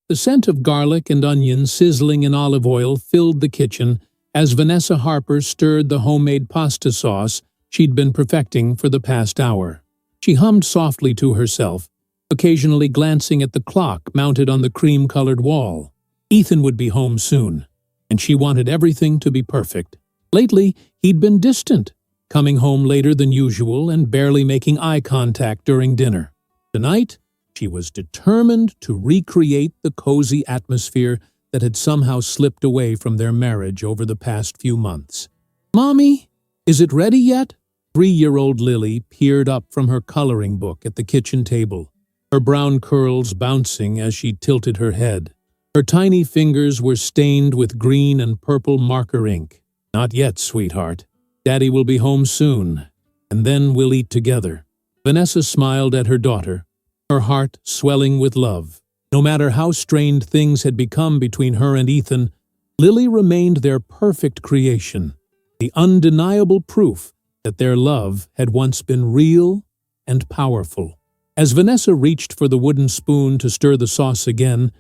The scent of garlic and onion sizzling in olive oil filled the kitchen as Vanessa Harper stirred the homemade pasta sauce she'd been perfecting for the past hour. She hummed softly to herself, occasionally glancing at the clock mounted on the cream-colored wall. Ethan would be home soon, and she wanted everything to be perfect. Lately, he'd been distant, coming home later than usual and barely making eye contact during dinner. Tonight, she was determined to recreate the cozy atmosphere that had somehow slipped away from their marriage over the past few months. "Mommy, is it ready yet?" 3-year-old Lily peered up from her coloring book at the kitchen table, her brown curls bouncing as she tilted her head. Her tiny fingers were stained with green and purple marker ink. "Not yet, sweetheart. Daddy will be home soon, and then we'll eat together." Vanessa smiled at her daughter, her heart swelling with love. No matter how strained things had become between her and Ethan, Lily remained their perfect creation, the undeniable proof that their love had once been real and powerful. As Vanessa reached for the wooden spoon to stir the sauce again,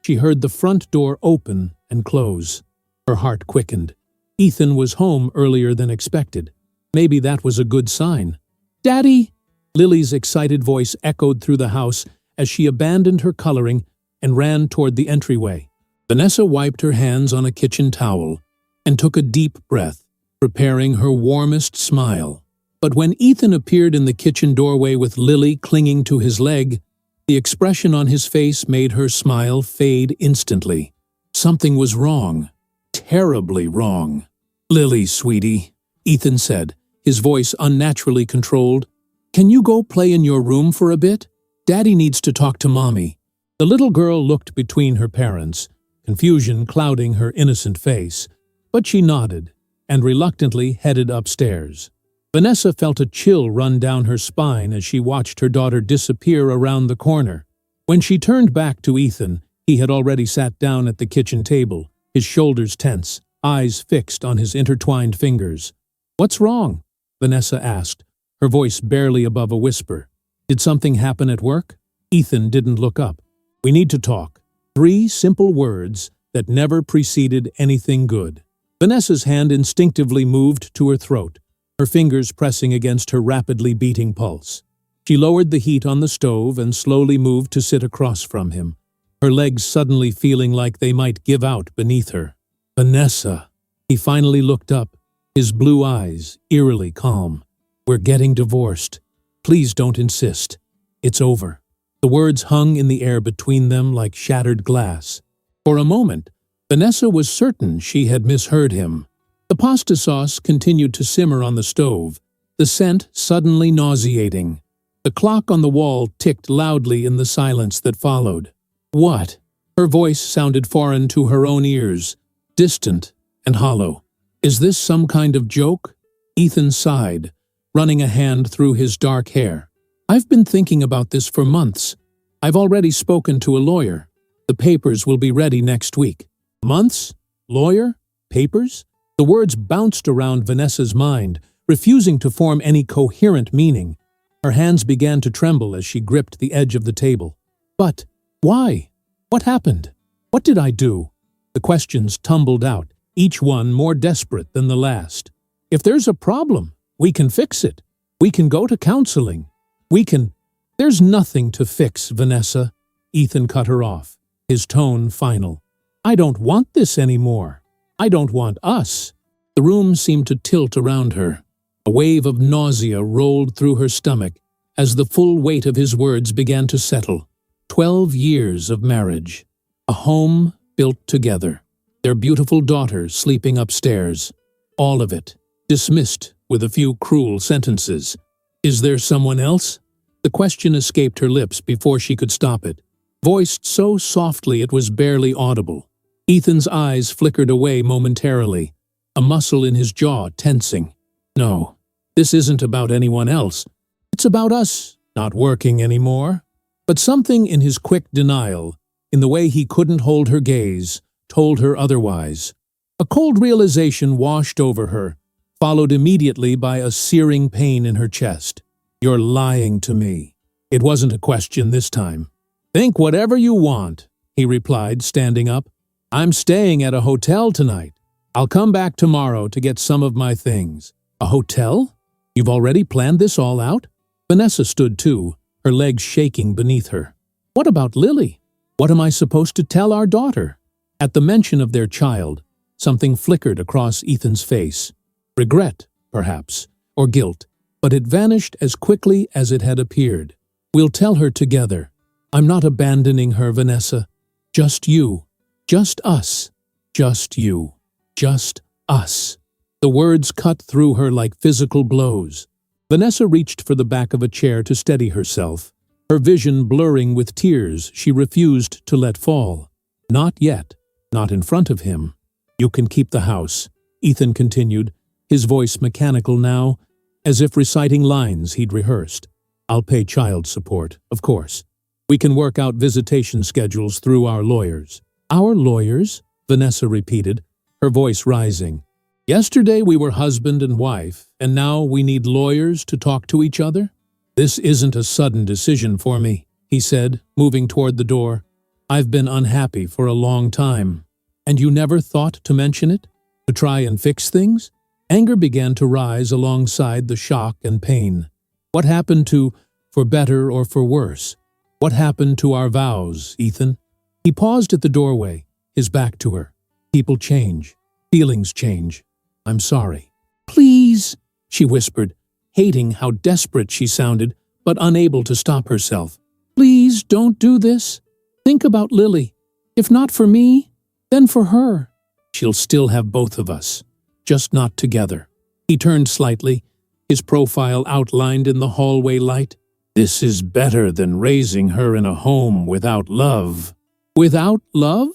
she heard the front door open and close. Her heart quickened. Ethan was home earlier than expected. Maybe that was a good sign. "Daddy!" Lily's excited voice echoed through the house as she abandoned her coloring and ran toward the entryway. Vanessa wiped her hands on a kitchen towel and took a deep breath, preparing her warmest smile. But when Ethan appeared in the kitchen doorway with Lily clinging to his leg, the expression on his face made her smile fade instantly. Something was wrong. Terribly wrong. "Lily, sweetie," Ethan said, his voice unnaturally controlled. "Can you go play in your room for a bit? Daddy needs to talk to Mommy." The little girl looked between her parents, confusion clouding her innocent face, but she nodded and reluctantly headed upstairs. Vanessa felt a chill run down her spine as she watched her daughter disappear around the corner. When she turned back to Ethan, he had already sat down at the kitchen table, his shoulders tense, eyes fixed on his intertwined fingers. "What's wrong?" Vanessa asked, her voice barely above a whisper. "Did something happen at work?" Ethan didn't look up. "We need to talk." 3 simple words that never preceded anything good. Vanessa's hand instinctively moved to her throat, her fingers pressing against her rapidly beating pulse. She lowered the heat on the stove and slowly moved to sit across from him, her legs suddenly feeling like they might give out beneath her. "Vanessa." He finally looked up, his blue eyes eerily calm. "We're getting divorced. Please don't insist. It's over." The words hung in the air between them like shattered glass. For a moment, Vanessa was certain she had misheard him. The pasta sauce continued to simmer on the stove, the scent suddenly nauseating. The clock on the wall ticked loudly in the silence that followed. "What?" Her voice sounded foreign to her own ears, distant and hollow. "Is this some kind of joke?" Ethan sighed, running a hand through his dark hair. "I've been thinking about this for months. I've already spoken to a lawyer. The papers will be ready next week." "Months? Lawyer? Papers?" The words bounced around Vanessa's mind, refusing to form any coherent meaning. Her hands began to tremble as she gripped the edge of the table. "But why? What happened? What did I do?" The questions tumbled out, each one more desperate than the last. "If there's a problem, we can fix it. We can go to counseling. We can—" "There's nothing to fix, Vanessa." Ethan cut her off, his tone final. "I don't want this anymore. I don't want us." The room seemed to tilt around her. A wave of nausea rolled through her stomach as the full weight of his words began to settle. 12 years of marriage. A home built together. Their beautiful daughter sleeping upstairs. All of it dismissed with a few cruel sentences. "Is there someone else?" The question escaped her lips before she could stop it, voiced so softly it was barely audible. Ethan's eyes flickered away momentarily, a muscle in his jaw tensing. "No, this isn't about anyone else. It's about us not working anymore." But something in his quick denial, in the way he couldn't hold her gaze, told her otherwise. A cold realization washed over her, followed immediately by a searing pain in her chest. "You're lying to me." It wasn't a question this time. "Think whatever you want," he replied, standing up. I'm staying at a hotel tonight. I'll come back tomorrow to get some of my things. A hotel? You've already planned this all out? Vanessa stood too, her legs shaking beneath her. What about Lily? What am I supposed to tell our daughter? At the mention of their child, something flickered across Ethan's face. Regret, perhaps, or guilt, but it vanished as quickly as it had appeared. We'll tell her together. I'm not abandoning her, Vanessa. Just you. Just us. Just you. Just us. The words cut through her like physical blows. Vanessa reached for the back of a chair to steady herself, her vision blurring with tears she refused to let fall. Not yet. Not in front of him. You can keep the house, Ethan continued, his voice mechanical now, as if reciting lines he'd rehearsed. I'll pay child support, of course. We can work out visitation schedules through our lawyers. Our lawyers? Vanessa repeated, her voice rising. Yesterday we were husband and wife, and now we need lawyers to talk to each other? This isn't a sudden decision for me, he said, moving toward the door. I've been unhappy for a long time. And you never thought to mention it? To try and fix things? Anger began to rise alongside the shock and pain. What happened to for better or for worse? What happened to our vows, Ethan? He paused at the doorway, his back to her. People change. Feelings change. I'm sorry. Please, she whispered, hating how desperate she sounded, but unable to stop herself. Please don't do this. Think about Lily. If not for me, then for her. She'll still have both of us, just not together. He turned slightly, his profile outlined in the hallway light. This is better than raising her in a home without love. Without love?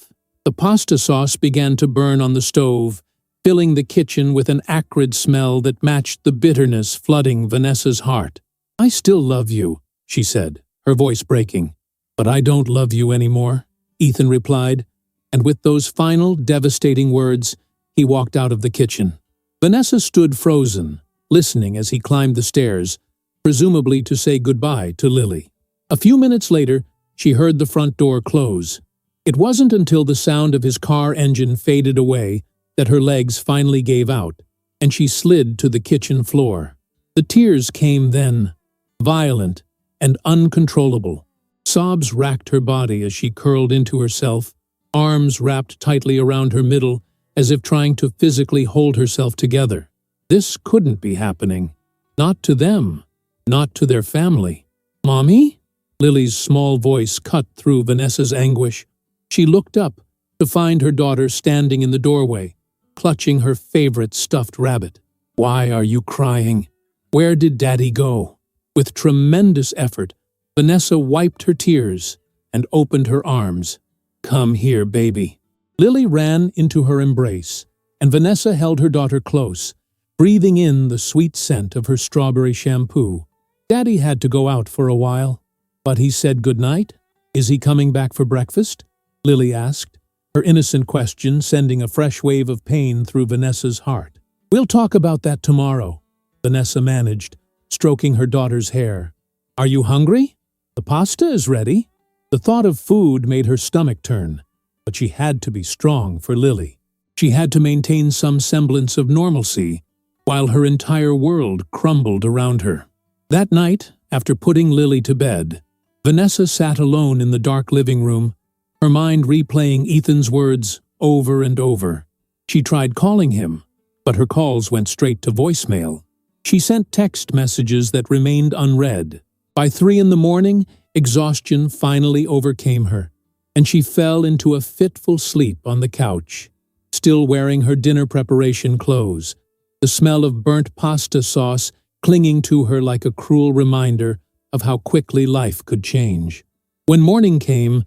The pasta sauce began to burn on the stove, filling the kitchen with an acrid smell that matched the bitterness flooding Vanessa's heart. I still love you, she said, her voice breaking. But I don't love you anymore, Ethan replied, and with those final devastating words, he walked out of the kitchen. Vanessa stood frozen, listening as he climbed the stairs, presumably to say goodbye to Lily. A few minutes later, she heard the front door close. It wasn't until the sound of his car engine faded away that her legs finally gave out, and she slid to the kitchen floor. The tears came then, violent and uncontrollable. Sobs racked her body as she curled into herself, arms wrapped tightly around her middle, as if trying to physically hold herself together. This couldn't be happening. Not to them. Not to their family. Mommy? Lily's small voice cut through Vanessa's anguish. She looked up to find her daughter standing in the doorway, clutching her favorite stuffed rabbit. Why are you crying? Where did Daddy go? With tremendous effort, Vanessa wiped her tears and opened her arms. Come here, baby. Lily ran into her embrace, and Vanessa held her daughter close, breathing in the sweet scent of her strawberry shampoo. Daddy had to go out for a while, but he said goodnight. Is he coming back for breakfast? Lily asked, her innocent question sending a fresh wave of pain through Vanessa's heart. We'll talk about that tomorrow, Vanessa managed, stroking her daughter's hair. Are you hungry? The pasta is ready. The thought of food made her stomach turn, but she had to be strong for Lily. She had to maintain some semblance of normalcy, while her entire world crumbled around her. That night, after putting Lily to bed, Vanessa sat alone in the dark living room, her mind replaying Ethan's words over and over. She tried calling him, but her calls went straight to voicemail. She sent text messages that remained unread. By 3 a.m, exhaustion finally overcame her, and she fell into a fitful sleep on the couch, still wearing her dinner preparation clothes, the smell of burnt pasta sauce clinging to her like a cruel reminder of how quickly life could change. When morning came,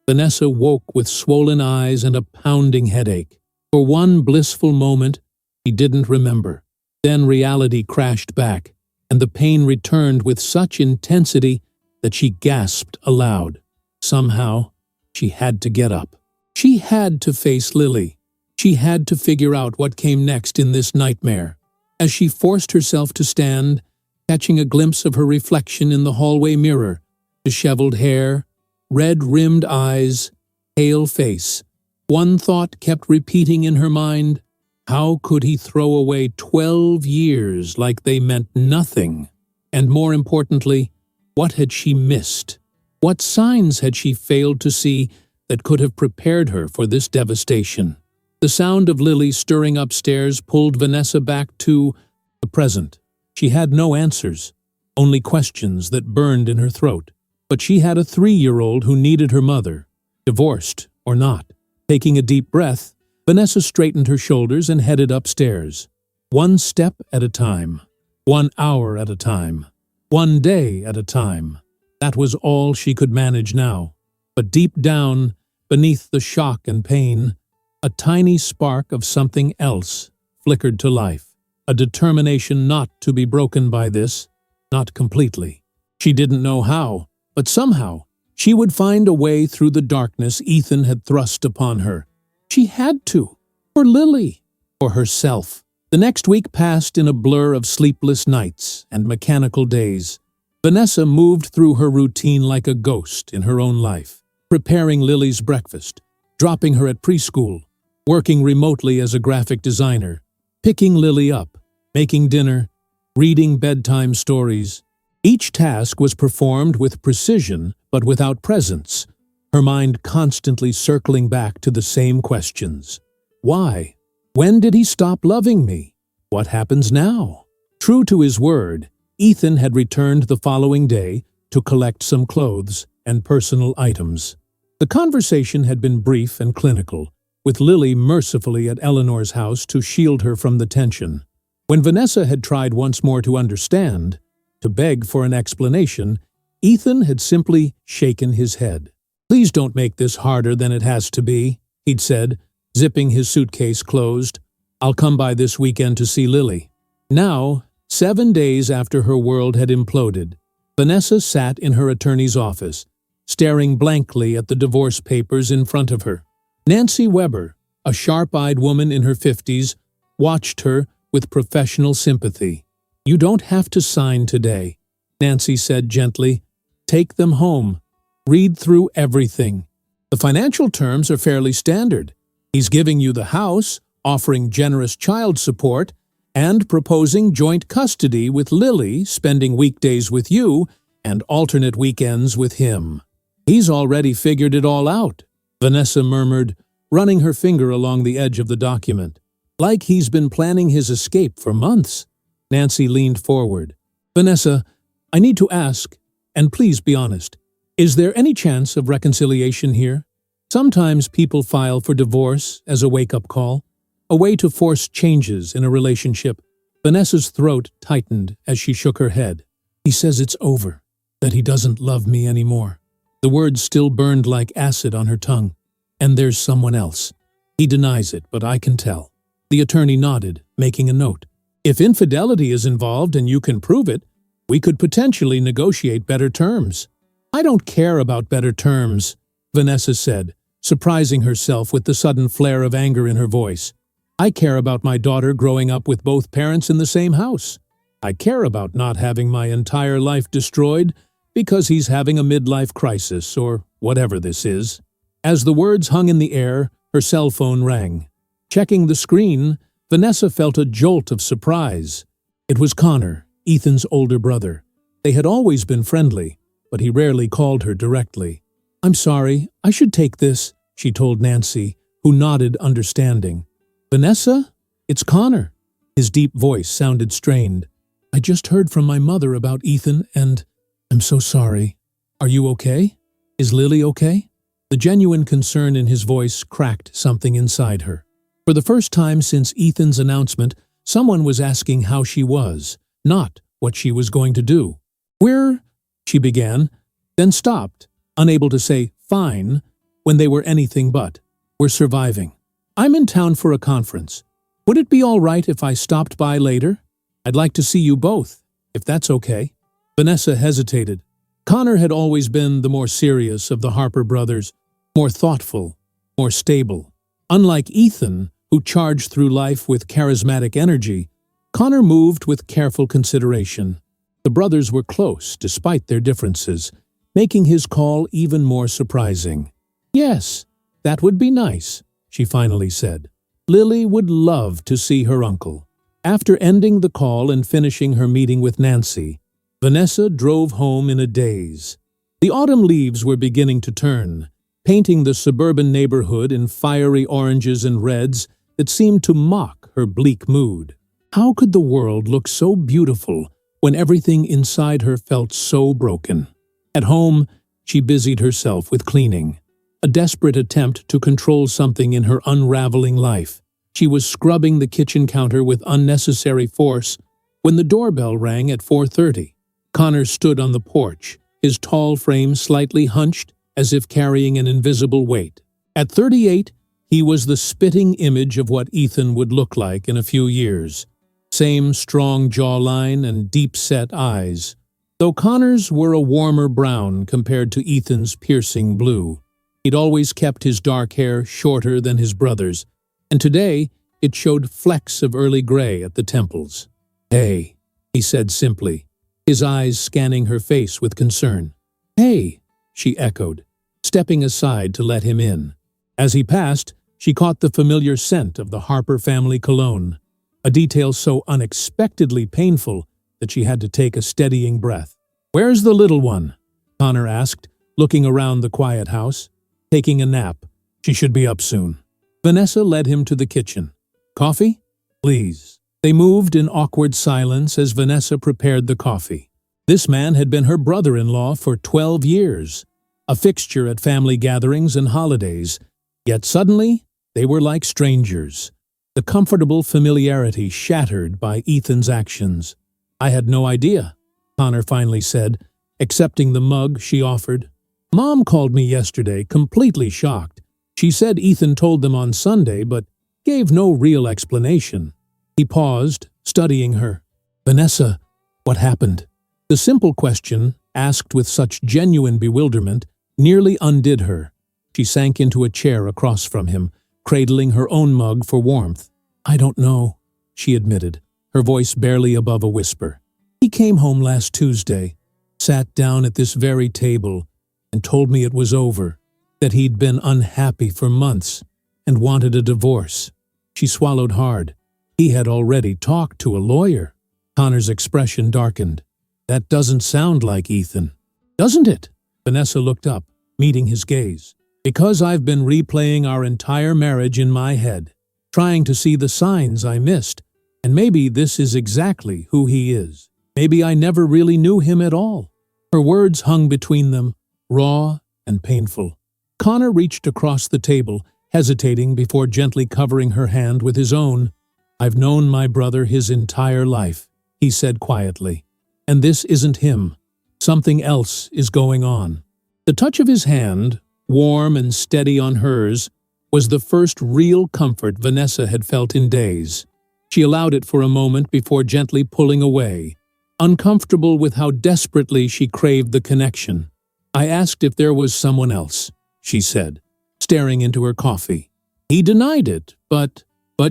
Vanessa woke with swollen eyes and a pounding headache. For one blissful moment, she didn't remember. Then reality crashed back, and the pain returned with such intensity that she gasped aloud. Somehow, she had to get up. She had to face Lily. She had to figure out what came next in this nightmare. As she forced herself to stand, catching a glimpse of her reflection in the hallway mirror, disheveled hair, red-rimmed eyes, pale face. One thought kept repeating in her mind: how could he throw away 12 years like they meant nothing? And more importantly, what had she missed? What signs had she failed to see that could have prepared her for this devastation? The sound of Lily stirring upstairs pulled Vanessa back to the present. She had no answers, only questions that burned in her throat. But she had a 3-year-old who needed her mother, divorced or not. Taking a deep breath, Vanessa straightened her shoulders and headed upstairs. One step at a time, 1 hour at a time, 1 day at a time. That was all she could manage now. But deep down, beneath the shock and pain, a tiny spark of something else flickered to life. A determination not to be broken by this, not completely. She didn't know how, but somehow she would find a way through the darkness Ethan had thrust upon her. She had to, for Lily, for herself. The next week passed in a blur of sleepless nights and mechanical days. Vanessa moved through her routine like a ghost in her own life, preparing Lily's breakfast, dropping her at preschool, working remotely as a graphic designer, picking Lily up, making dinner, reading bedtime stories. Each task was performed with precision but without presence, her mind constantly circling back to the same questions. Why? When did he stop loving me? What happens now? True to his word, Ethan had returned the following day to collect some clothes and personal items. The conversation had been brief and clinical, with Lily mercifully at Eleanor's house to shield her from the tension. When Vanessa had tried once more to understand, to beg for an explanation, Ethan had simply shaken his head. "Please don't make this harder than it has to be," he'd said, zipping his suitcase closed. "I'll come by this weekend to see Lily." Now, 7 days after her world had imploded, Vanessa sat in her attorney's office, staring blankly at the divorce papers in front of her. Nancy Weber, a sharp-eyed woman in her 50s, watched her with professional sympathy. "You don't have to sign today," Nancy said gently. "Take them home. Read through everything. The financial terms are fairly standard. He's giving you the house, offering generous child support, and proposing joint custody with Lily, spending weekdays with you and alternate weekends with him. He's already figured it all out," Vanessa murmured, running her finger along the edge of the document. "Like he's been planning his escape for months." Nancy leaned forward. "Vanessa, I need to ask, and please be honest, is there any chance of reconciliation here? Sometimes people file for divorce as a wake-up call, a way to force changes in a relationship." Vanessa's throat tightened as she shook her head. "He says it's over, that he doesn't love me anymore." The words still burned like acid on her tongue. "And there's someone else. He denies it, but I can tell." The attorney nodded, making a note. "If infidelity is involved and you can prove it, we could potentially negotiate better terms." "I don't care about better terms," Vanessa said, surprising herself with the sudden flare of anger in her voice. "I care about my daughter growing up with both parents in the same house. I care about not having my entire life destroyed because he's having a midlife crisis or whatever this is." As the words hung in the air, her cell phone rang. Checking the screen, Vanessa felt a jolt of surprise. It was Connor, Ethan's older brother. They had always been friendly, but he rarely called her directly. "I'm sorry, I should take this," she told Nancy, who nodded understanding. "Vanessa? It's Connor." His deep voice sounded strained. "I just heard from my mother about Ethan and I'm so sorry. Are you okay? Is Lily okay?" The genuine concern in his voice cracked something inside her. For the first time since Ethan's announcement, someone was asking how she was, not what she was going to do. "We're—" she began, then stopped, unable to say "fine" when they were anything but. "We're surviving. I'm in town for a conference. Would it be all right if I stopped by later? I'd like to see you both, if that's okay." Vanessa hesitated. Connor had always been the more serious of the Harper brothers, more thoughtful, more stable. Unlike Ethan, who charged through life with charismatic energy, Connor moved with careful consideration. The brothers were close despite their differences, making his call even more surprising. "Yes, That would be nice, she finally said. Lily would love to see her uncle. After ending the call and finishing her meeting with Nancy, Vanessa drove home in a daze. The autumn leaves were beginning to turn, painting the suburban neighborhood in fiery oranges and reds that seemed to mock her bleak mood. How could the world look so beautiful when everything inside her felt so broken? At home, she busied herself with cleaning, a desperate attempt to control something in her unraveling life. She was scrubbing the kitchen counter with unnecessary force when the doorbell rang at 4:30. Connor stood on the porch, his tall frame slightly hunched as if carrying an invisible weight. At 38, he was the spitting image of what Ethan would look like in a few years. Same strong jawline and deep-set eyes, though Connor's were a warmer brown compared to Ethan's piercing blue. He'd always kept his dark hair shorter than his brother's, and today it showed flecks of early gray at the temples. "Hey," he said simply, his eyes scanning her face with concern. "Hey," she echoed, stepping aside to let him in. As he passed, she caught the familiar scent of the Harper family cologne, a detail so unexpectedly painful that she had to take a steadying breath. "Where's the little one?" Connor asked, looking around the quiet house. "Taking a nap. She should be up soon." Vanessa led him to the kitchen. "Coffee? Please." They moved in awkward silence as Vanessa prepared the coffee. This man had been her brother-in-law for 12 years, a fixture at family gatherings and holidays, yet suddenly they were like strangers, the comfortable familiarity shattered by Ethan's actions. "I had no idea," Connor finally said, accepting the mug she offered. "Mom called me yesterday, completely shocked. She said Ethan told them on Sunday, but gave no real explanation." He paused, studying her. "Vanessa, what happened?" The simple question, asked with such genuine bewilderment, nearly undid her. She sank into a chair across from him, cradling her own mug for warmth. "I don't know," she admitted, her voice barely above a whisper. "He came home last Tuesday, sat down at this very table, and told me it was over, that he'd been unhappy for months and wanted a divorce." She swallowed hard. He had already talked to a lawyer. Connor's expression darkened. "That doesn't sound like Ethan." "Doesn't it?" Vanessa looked up, meeting his gaze. "Because I've been replaying our entire marriage in my head, trying to see the signs I missed, and maybe this is exactly who he is. Maybe I never really knew him at all." Her words hung between them, raw and painful. Connor reached across the table, hesitating before gently covering her hand with his own. "I've known my brother his entire life," he said quietly. "And this isn't him. Something else is going on." The touch of his hand, warm and steady on hers, was the first real comfort Vanessa had felt in days. She allowed it for a moment before gently pulling away, uncomfortable with how desperately she craved the connection. "I asked if there was someone else," she said, staring into her coffee. "He denied it, but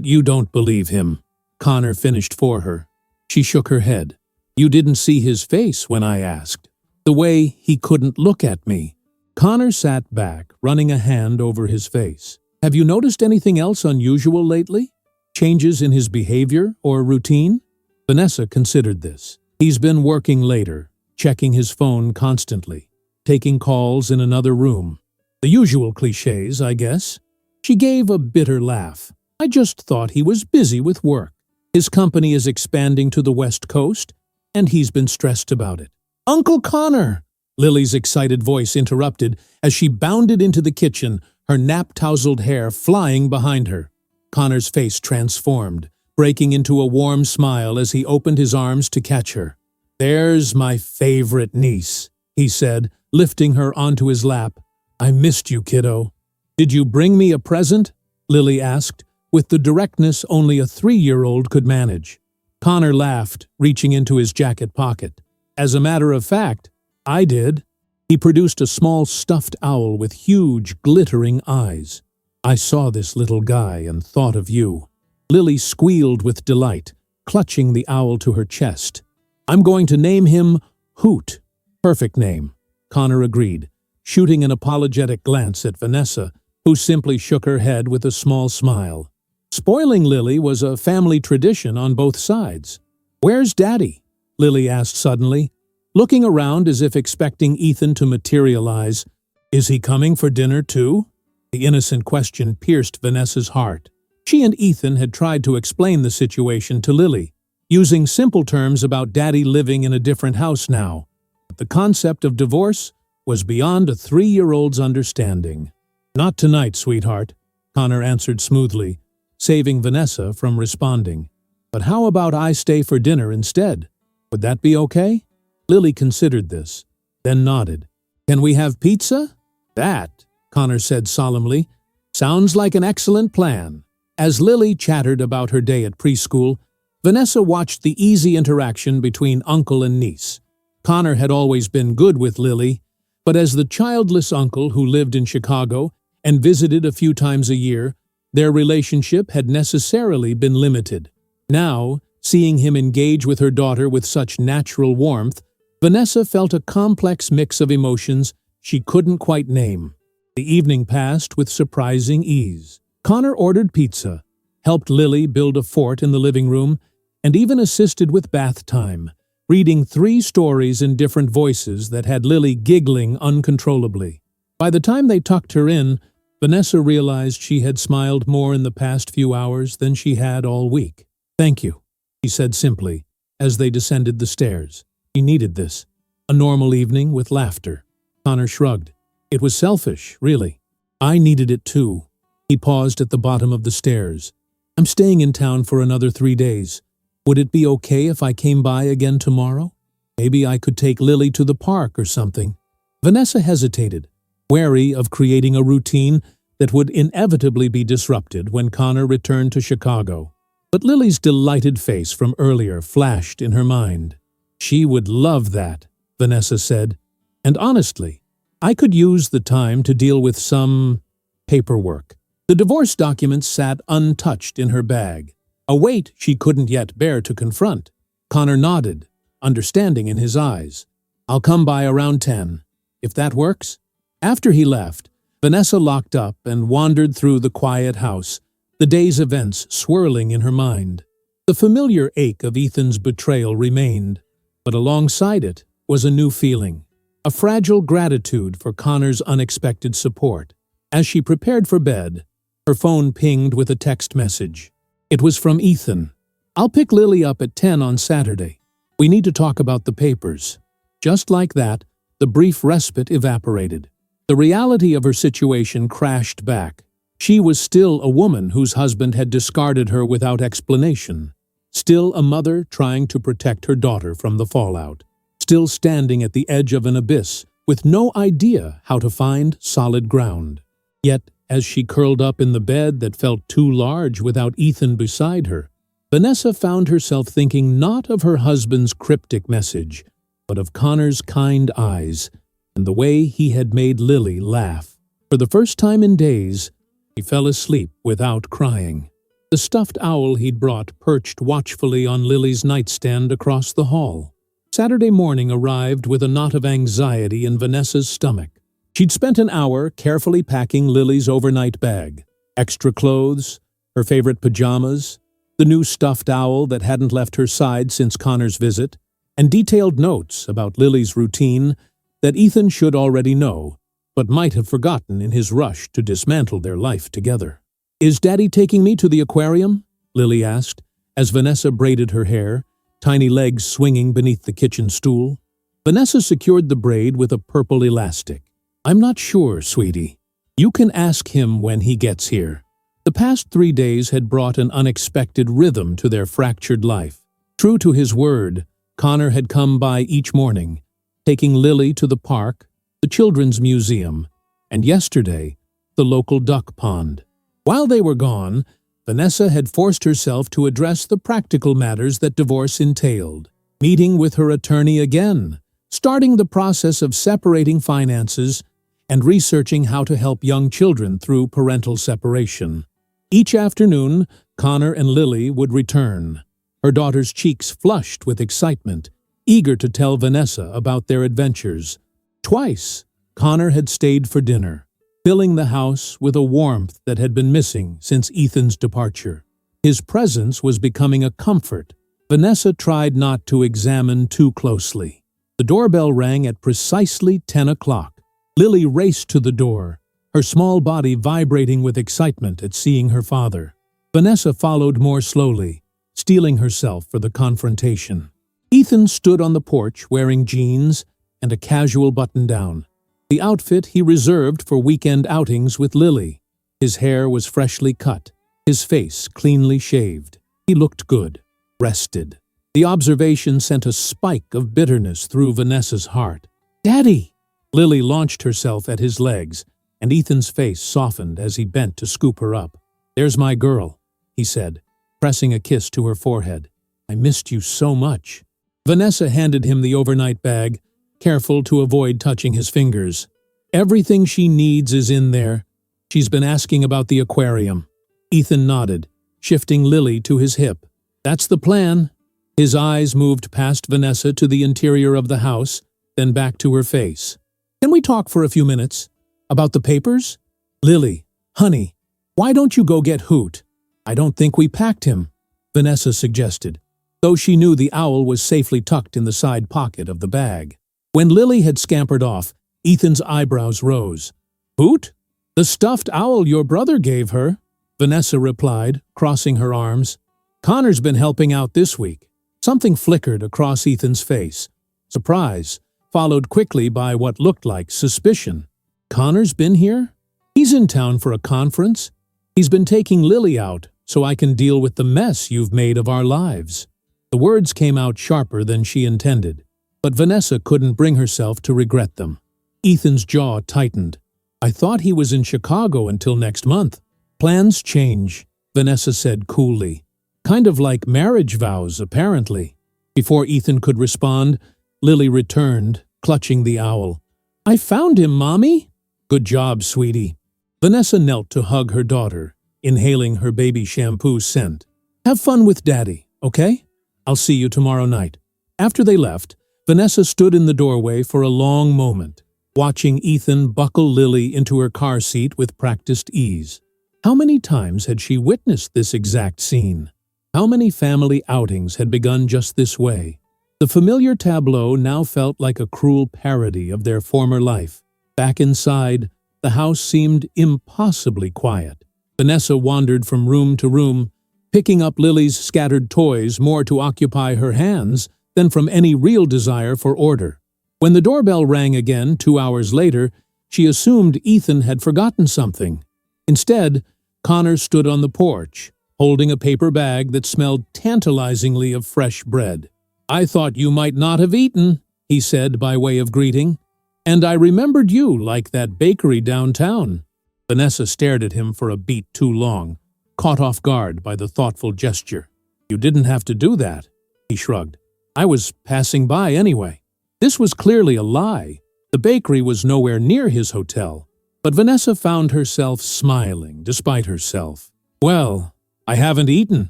you don't believe him," Connor finished for her. She shook her head. "You didn't see his face when I asked. The way he couldn't look at me." Connor sat back, running a hand over his face. "Have you noticed anything else unusual lately? Changes in his behavior or routine?" Vanessa considered this. "He's been working later, checking his phone constantly, taking calls in another room. The usual cliches, I guess." She gave a bitter laugh. "I just thought he was busy with work. His company is expanding to the West Coast, and he's been stressed about it." "Uncle Connor!" Lily's excited voice interrupted as she bounded into the kitchen, her nap-tousled hair flying behind her. Connor's face transformed, breaking into a warm smile as he opened his arms to catch her. "There's my favorite niece," he said, lifting her onto his lap. "I missed you, kiddo." "Did you bring me a present?" Lily asked, with the directness only a 3-year-old could manage. Connor laughed, reaching into his jacket pocket. "As a matter of fact, I did." He produced a small stuffed owl with huge, glittering eyes. "I saw this little guy and thought of you." Lily squealed with delight, clutching the owl to her chest. "I'm going to name him Hoot." "Perfect name," Connor agreed, shooting an apologetic glance at Vanessa, who simply shook her head with a small smile. Spoiling Lily was a family tradition on both sides. "Where's Daddy?" Lily asked suddenly, looking around as if expecting Ethan to materialize. "Is he coming for dinner too?" The innocent question pierced Vanessa's heart. She and Ethan had tried to explain the situation to Lily, using simple terms about Daddy living in a different house now. But the concept of divorce was beyond a 3-year-old's understanding. "Not tonight, sweetheart," Connor answered smoothly, saving Vanessa from responding. "But how about I stay for dinner instead? Would that be okay?" Lily considered this, then nodded. "Can we have pizza?" "That," Connor said solemnly, "sounds like an excellent plan." As Lily chattered about her day at preschool, Vanessa watched the easy interaction between uncle and niece. Connor had always been good with Lily, but as the childless uncle who lived in Chicago and visited a few times a year, their relationship had necessarily been limited. Now, seeing him engage with her daughter with such natural warmth, Vanessa felt a complex mix of emotions she couldn't quite name. The evening passed with surprising ease. Connor ordered pizza, helped Lily build a fort in the living room, and even assisted with bath time, reading 3 stories in different voices that had Lily giggling uncontrollably. By the time they tucked her in, Vanessa realized she had smiled more in the past few hours than she had all week. "Thank you," she said simply, as they descended the stairs. She needed this. A normal evening with laughter. Connor shrugged. "It was selfish, really. I needed it too." He paused at the bottom of the stairs. "I'm staying in town for another 3 days. Would it be okay if I came by again tomorrow? Maybe I could take Lily to the park or something." Vanessa hesitated, wary of creating a routine that would inevitably be disrupted when Connor returned to Chicago. But Lily's delighted face from earlier flashed in her mind. "She would love that," Vanessa said. "And honestly, I could use the time to deal with some paperwork." The divorce documents sat untouched in her bag, a weight she couldn't yet bear to confront. Connor nodded, understanding in his eyes. "I'll come by around 10, if that works." After he left, Vanessa locked up and wandered through the quiet house, the day's events swirling in her mind. The familiar ache of Ethan's betrayal remained, but alongside it was a new feeling, a fragile gratitude for Connor's unexpected support. As she prepared for bed, her phone pinged with a text message. It was from Ethan. "I'll pick Lily up at 10 on Saturday. We need to talk about the papers." Just like that, the brief respite evaporated. The reality of her situation crashed back. She was still a woman whose husband had discarded her without explanation. Still a mother trying to protect her daughter from the fallout. Still standing at the edge of an abyss with no idea how to find solid ground. Yet, as she curled up in the bed that felt too large without Ethan beside her, Vanessa found herself thinking not of her husband's cryptic message, but of Connor's kind eyes and the way he had made Lily laugh. For the first time in days, he fell asleep without crying. The stuffed owl he'd brought perched watchfully on Lily's nightstand across the hall. Saturday morning arrived with a knot of anxiety in Vanessa's stomach. She'd spent an hour carefully packing Lily's overnight bag. Extra clothes, her favorite pajamas, the new stuffed owl that hadn't left her side since Connor's visit, and detailed notes about Lily's routine that Ethan should already know, but might have forgotten in his rush to dismantle their life together. "Is Daddy taking me to the aquarium?" Lily asked, as Vanessa braided her hair, tiny legs swinging beneath the kitchen stool. Vanessa secured the braid with a purple elastic. "I'm not sure, sweetie. You can ask him when he gets here." The past 3 days had brought an unexpected rhythm to their fractured life. True to his word, Connor had come by each morning, taking Lily to the park, the children's museum, and yesterday, the local duck pond. While they were gone, Vanessa had forced herself to address the practical matters that divorce entailed, meeting with her attorney again, starting the process of separating finances, and researching how to help young children through parental separation. Each afternoon, Connor and Lily would return, her daughter's cheeks flushed with excitement, eager to tell Vanessa about their adventures. Twice, Connor had stayed for dinner. filling the house with a warmth that had been missing since Ethan's departure. His presence was becoming a comfort. Vanessa tried not to examine too closely. The doorbell rang at precisely 10 o'clock. Lily raced to the door, her small body vibrating with excitement at seeing her father. Vanessa followed more slowly, steeling herself for the confrontation. Ethan stood on the porch wearing jeans and a casual button-down, the outfit he reserved for weekend outings with Lily. His hair was freshly cut, his face cleanly shaved. He looked good, rested. The observation sent a spike of bitterness through Vanessa's heart. "Daddy!" Lily launched herself at his legs, and Ethan's face softened as he bent to scoop her up. "There's my girl," he said, pressing a kiss to her forehead. "I missed you so much." Vanessa handed him the overnight bag, careful to avoid touching his fingers. "Everything she needs is in there. She's been asking about the aquarium." Ethan nodded, shifting Lily to his hip. "That's the plan." His eyes moved past Vanessa to the interior of the house, then back to her face. "Can we talk for a few minutes? About the papers?" "Lily, honey, why don't you go get Hoot?" "I don't think we packed him," Vanessa suggested, though she knew the owl was safely tucked in the side pocket of the bag. When Lily had scampered off, Ethan's eyebrows rose. "Hoot? The stuffed owl your brother gave her," Vanessa replied, crossing her arms. "Connor's been helping out this week." Something flickered across Ethan's face. Surprise, followed quickly by what looked like suspicion. "Connor's been here? He's in town for a conference. He's been taking Lily out so I can deal with the mess you've made of our lives." The words came out sharper than she intended, but Vanessa couldn't bring herself to regret them. Ethan's jaw tightened. "I thought he was in Chicago until next month." "Plans change," Vanessa said coolly. "Kind of like marriage vows, apparently." Before Ethan could respond, Lily returned, clutching the owl. "I found him, Mommy." "Good job, sweetie." Vanessa knelt to hug her daughter, inhaling her baby shampoo scent. "Have fun with Daddy, okay? I'll see you tomorrow night." After they left, Vanessa stood in the doorway for a long moment, watching Ethan buckle Lily into her car seat with practiced ease. How many times had she witnessed this exact scene? How many family outings had begun just this way? The familiar tableau now felt like a cruel parody of their former life. Back inside, the house seemed impossibly quiet. Vanessa wandered from room to room, picking up Lily's scattered toys more to occupy her hands than from any real desire for order. When the doorbell rang again 2 hours later, she assumed Ethan had forgotten something. Instead, Connor stood on the porch, holding a paper bag that smelled tantalizingly of fresh bread. "I thought you might not have eaten," he said by way of greeting. "And I remembered you like that bakery downtown." Vanessa stared at him for a beat too long, caught off guard by the thoughtful gesture. "You didn't have to do that," he shrugged. "I was passing by anyway." This was clearly a lie. The bakery was nowhere near his hotel, but Vanessa found herself smiling despite herself. "Well, I haven't eaten,"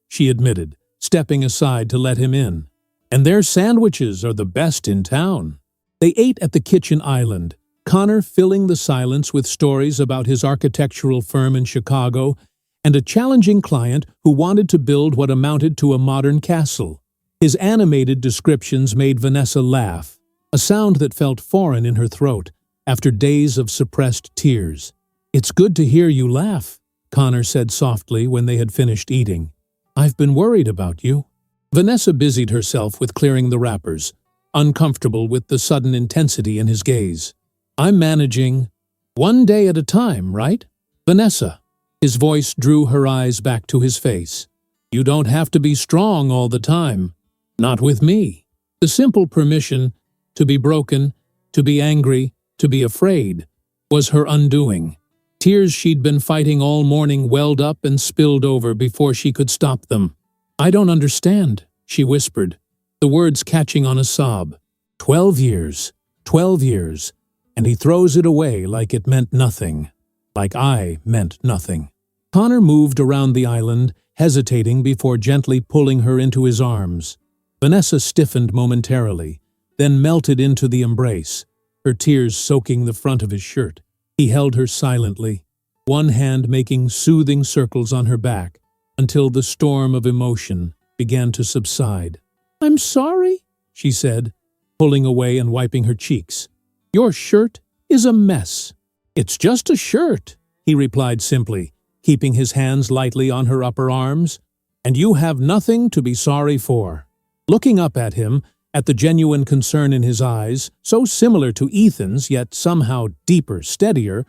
she admitted, stepping aside to let him in. "And their sandwiches are the best in town." They ate at the kitchen island, Connor filling the silence with stories about his architectural firm in Chicago and a challenging client who wanted to build what amounted to a modern castle. His animated descriptions made Vanessa laugh, a sound that felt foreign in her throat after days of suppressed tears. "It's good to hear you laugh," Connor said softly when they had finished eating. "I've been worried about you." Vanessa busied herself with clearing the wrappers, uncomfortable with the sudden intensity in his gaze. "I'm managing one day at a time, right? Vanessa." His voice drew her eyes back to his face. "You don't have to be strong all the time. Not with me." The simple permission to be broken, to be angry, to be afraid, was her undoing. Tears she'd been fighting all morning welled up and spilled over before she could stop them. "I don't understand," she whispered, the words catching on a sob. 12 years, 12 years, and he throws it away like it meant nothing, like I meant nothing. Connor moved around the island, hesitating before gently pulling her into his arms. Vanessa stiffened momentarily, then melted into the embrace, her tears soaking the front of his shirt. He held her silently, one hand making soothing circles on her back, until the storm of emotion began to subside. "I'm sorry," she said, pulling away and wiping her cheeks. "Your shirt is a mess." "It's just a shirt," he replied simply, keeping his hands lightly on her upper arms. "And you have nothing to be sorry for." Looking up at him, at the genuine concern in his eyes, so similar to Ethan's yet somehow deeper, steadier,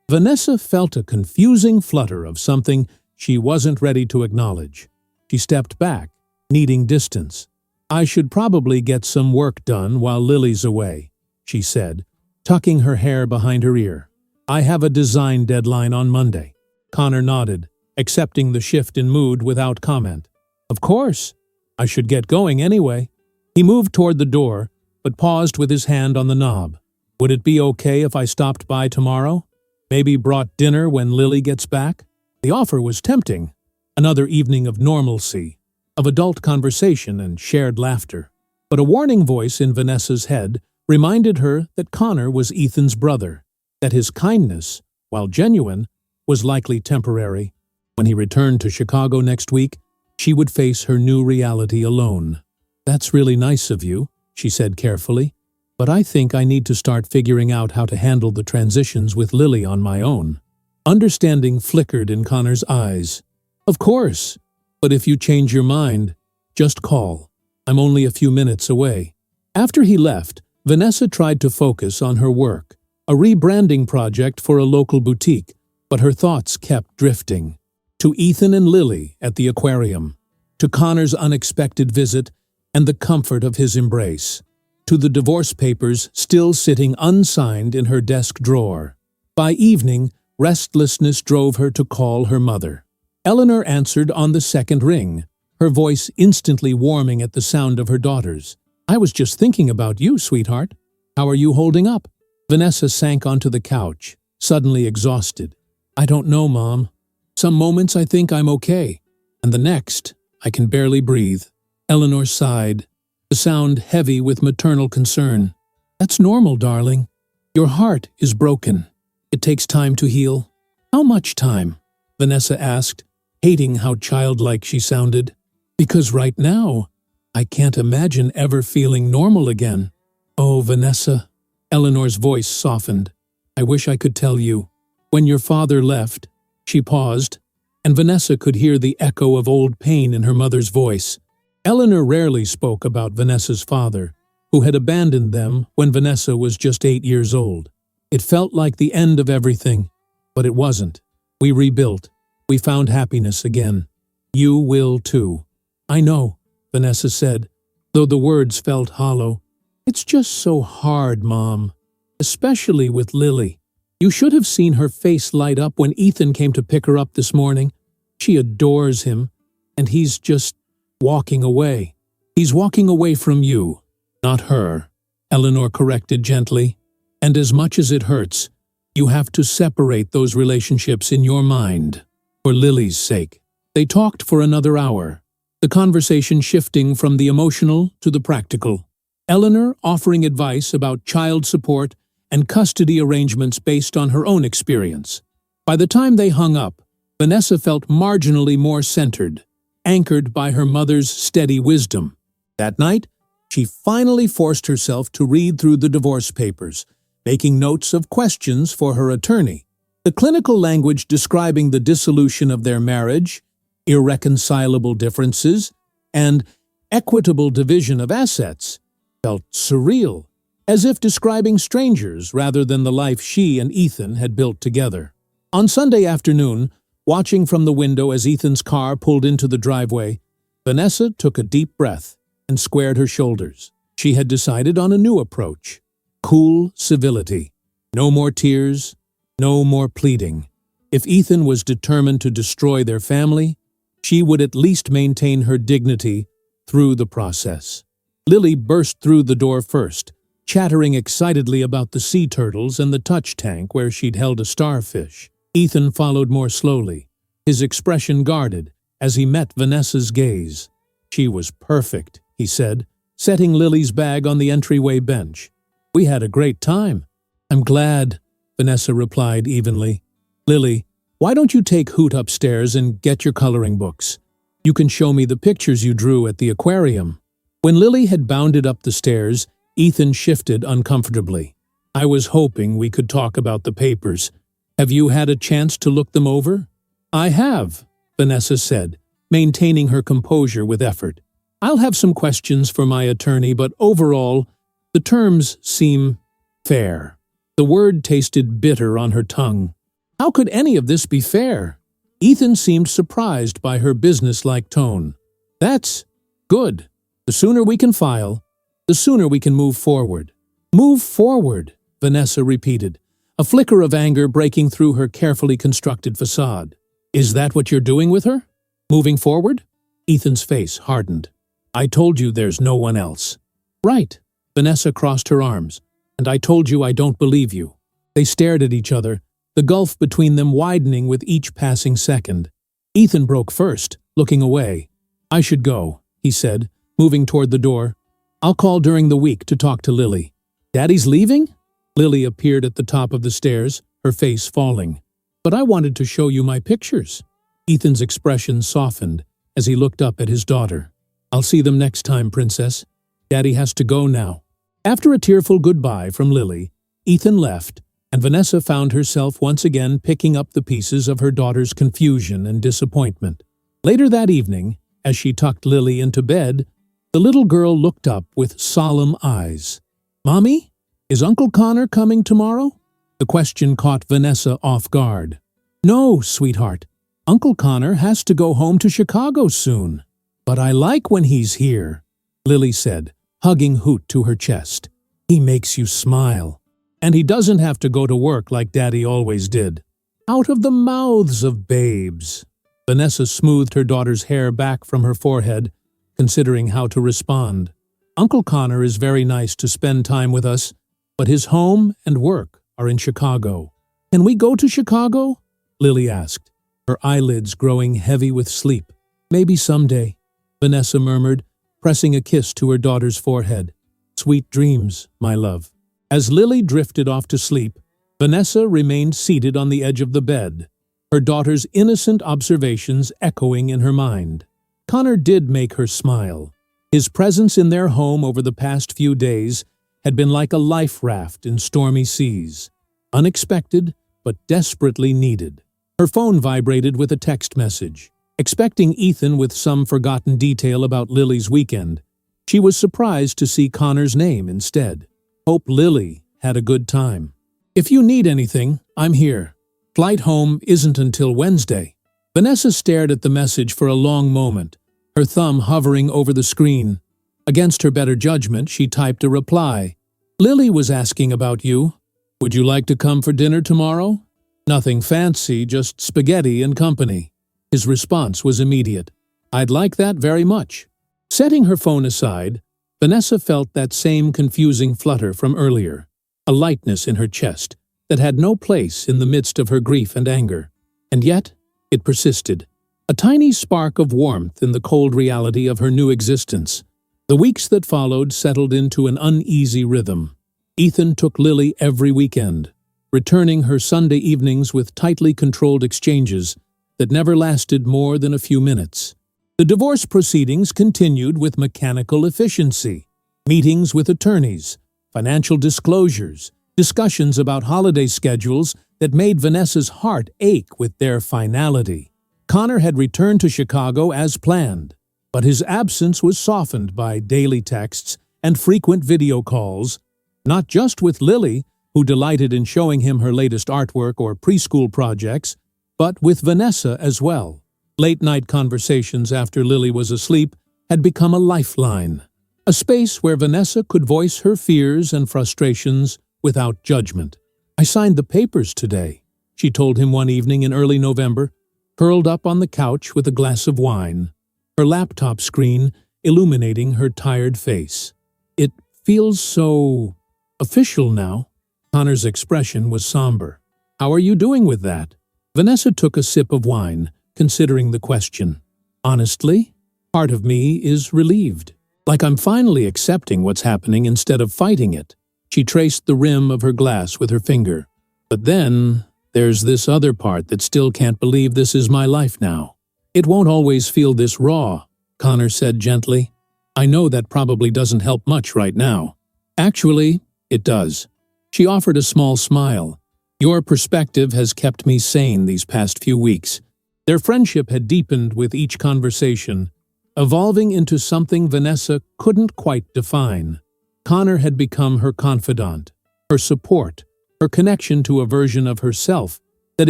Vanessa felt a confusing flutter of something she wasn't ready to acknowledge. She stepped back, needing distance. "I should probably get some work done while Lily's away," she said, tucking her hair behind her ear. "I have a design deadline on Monday." Connor nodded, accepting the shift in mood without comment. "Of course. I should get going anyway." He moved toward the door, but paused with his hand on the knob. "Would it be okay if I stopped by tomorrow? Maybe brought dinner when Lily gets back?" The offer was tempting. Another evening of normalcy, of adult conversation and shared laughter. But a warning voice in Vanessa's head reminded her that Connor was Ethan's brother, that his kindness, while genuine, was likely temporary. When he returned to Chicago next week, she would face her new reality alone. "That's really nice of you," she said carefully, "but I think I need to start figuring out how to handle the transitions with Lily on my own." Understanding flickered in Connor's eyes. "Of course, but if you change your mind, just call. I'm only a few minutes away." After he left, Vanessa tried to focus on her work, a rebranding project for a local boutique, but her thoughts kept drifting. To Ethan and Lily at the aquarium, to Connor's unexpected visit and the comfort of his embrace, to the divorce papers still sitting unsigned in her desk drawer. By evening, restlessness drove her to call her mother. Eleanor answered on the second ring, her voice instantly warming at the sound of her daughter's. "I was just thinking about you, sweetheart. How are you holding up?" Vanessa sank onto the couch, suddenly exhausted. "I don't know, Mom. Some moments I think I'm okay, and the next, I can barely breathe." Eleanor sighed, the sound heavy with maternal concern. "That's normal, darling. Your heart is broken. It takes time to heal." "How much time?" Vanessa asked, hating how childlike she sounded. "Because right now, I can't imagine ever feeling normal again." "Oh, Vanessa." Eleanor's voice softened. "I wish I could tell you. When your father left," she paused, and Vanessa could hear the echo of old pain in her mother's voice. Eleanor rarely spoke about Vanessa's father, who had abandoned them when Vanessa was just 8 years old. It felt like the end of everything, but it wasn't. "We rebuilt. We found happiness again. You will too." "I know," Vanessa said, though the words felt hollow. "It's just so hard, Mom, especially with Lily. You should have seen her face light up when Ethan came to pick her up this morning. She adores him, and he's just walking away." "He's walking away from you, not her," Eleanor corrected gently. "And as much as it hurts, you have to separate those relationships in your mind, for Lily's sake." They talked for another hour, the conversation shifting from the emotional to the practical. Eleanor offering advice about child support and custody arrangements based on her own experience. By the time they hung up, Vanessa felt marginally more centered, anchored by her mother's steady wisdom. That night, she finally forced herself to read through the divorce papers, making notes of questions for her attorney. The clinical language describing the dissolution of their marriage, irreconcilable differences, and equitable division of assets felt surreal, as if describing strangers rather than the life she and Ethan had built together. On Sunday afternoon, watching from the window as Ethan's car pulled into the driveway, Vanessa took a deep breath and squared her shoulders. She had decided on a new approach. Cool civility. No more tears, no more pleading. If Ethan was determined to destroy their family, she would at least maintain her dignity through the process. Lily burst through the door first, chattering excitedly about the sea turtles and the touch tank where she'd held a starfish. Ethan followed more slowly, his expression guarded, as he met Vanessa's gaze. "She was perfect," he said, setting Lily's bag on the entryway bench. "We had a great time." "I'm glad," Vanessa replied evenly. Lily, why don't you take Hoot upstairs and get your coloring books? You can show me the pictures you drew at the aquarium. When Lily had bounded up the stairs, Ethan shifted uncomfortably. I was hoping we could talk about the papers. Have you had a chance to look them over? I have, Vanessa said, maintaining her composure with effort. I'll have some questions for my attorney, but overall, the terms seem fair. The word tasted bitter on her tongue. How could any of this be fair? Ethan seemed surprised by her businesslike tone. That's good. The sooner we can file, the sooner we can move forward. Move forward, Vanessa repeated, a flicker of anger breaking through her carefully constructed facade. Is that what you're doing with her? Moving forward? Ethan's face hardened. I told you there's no one else. Right. Vanessa crossed her arms. And I told you I don't believe you. They stared at each other, the gulf between them widening with each passing second. Ethan broke first, looking away. I should go, he said, moving toward the door. I'll call during the week to talk to Lily. Daddy's leaving? Lily appeared at the top of the stairs, her face falling. But I wanted to show you my pictures. Ethan's expression softened as he looked up at his daughter. I'll see them next time, Princess. Daddy has to go now. After a tearful goodbye from Lily, Ethan left, and Vanessa found herself once again picking up the pieces of her daughter's confusion and disappointment. Later that evening, as she tucked Lily into bed, the little girl looked up with solemn eyes. Mommy, is Uncle Connor coming tomorrow? The question caught Vanessa off guard. No, sweetheart. Uncle Connor has to go home to Chicago soon. But I like when he's here, Lily said, hugging Hoot to her chest. He makes you smile. And he doesn't have to go to work like Daddy always did. Out of the mouths of babes. Vanessa smoothed her daughter's hair back from her forehead, considering how to respond. Uncle Connor is very nice to spend time with us, but his home and work are in Chicago. Can we go to Chicago? Lily asked, her eyelids growing heavy with sleep. Maybe someday, Vanessa murmured, pressing a kiss to her daughter's forehead. Sweet dreams, my love. As Lily drifted off to sleep, Vanessa remained seated on the edge of the bed, her daughter's innocent observations echoing in her mind. Connor did make her smile. His presence in their home over the past few days had been like a life raft in stormy seas. Unexpected, but desperately needed. Her phone vibrated with a text message. Expecting Ethan with some forgotten detail about Lily's weekend, she was surprised to see Connor's name instead. Hope Lily had a good time. If you need anything, I'm here. Flight home isn't until Wednesday. Vanessa stared at the message for a long moment, her thumb hovering over the screen. Against her better judgment, she typed a reply. Lily was asking about you. Would you like to come for dinner tomorrow? Nothing fancy, just spaghetti and company. His response was immediate. I'd like that very much. Setting her phone aside, Vanessa felt that same confusing flutter from earlier, a lightness in her chest that had no place in the midst of her grief and anger. And yet, it persisted, a tiny spark of warmth in the cold reality of her new existence. The weeks that followed settled into an uneasy rhythm. Ethan took Lily every weekend, returning her Sunday evenings with tightly controlled exchanges that never lasted more than a few minutes. The divorce proceedings continued with mechanical efficiency. Meetings with attorneys, financial disclosures, discussions about holiday schedules that made Vanessa's heart ache with their finality. Connor had returned to Chicago as planned, but his absence was softened by daily texts and frequent video calls, not just with Lily, who delighted in showing him her latest artwork or preschool projects, but with Vanessa as well. Late-night conversations after Lily was asleep had become a lifeline, a space where Vanessa could voice her fears and frustrations without judgment. I signed the papers today, she told him one evening in early November, curled up on the couch with a glass of wine, her laptop screen illuminating her tired face. It feels so official now. Connor's expression was somber. How are you doing with that? Vanessa took a sip of wine, considering the question. Honestly, part of me is relieved. Like I'm finally accepting what's happening instead of fighting it. She traced the rim of her glass with her finger. But then, there's this other part that still can't believe this is my life now. It won't always feel this raw, Connor said gently. I know that probably doesn't help much right now. Actually, it does. She offered a small smile. Your perspective has kept me sane these past few weeks. Their friendship had deepened with each conversation, evolving into something Vanessa couldn't quite define. Connor had become her confidant, her support, her connection to a version of herself that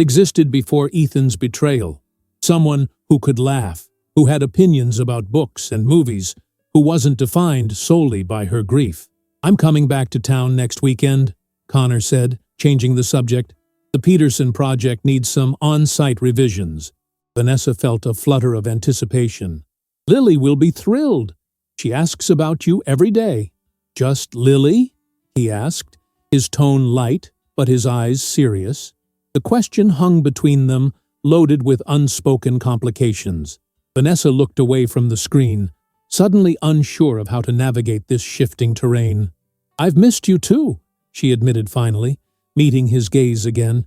existed before Ethan's betrayal. Someone who could laugh, who had opinions about books and movies, who wasn't defined solely by her grief. I'm coming back to town next weekend, Connor said, changing the subject. The Peterson project needs some on-site revisions. Vanessa felt a flutter of anticipation. Lily will be thrilled. She asks about you every day. Just Lily? He asked, his tone light, but his eyes serious. The question hung between them, loaded with unspoken complications. Vanessa looked away from the screen, suddenly unsure of how to navigate this shifting terrain. I've missed you too, she admitted finally, meeting his gaze again.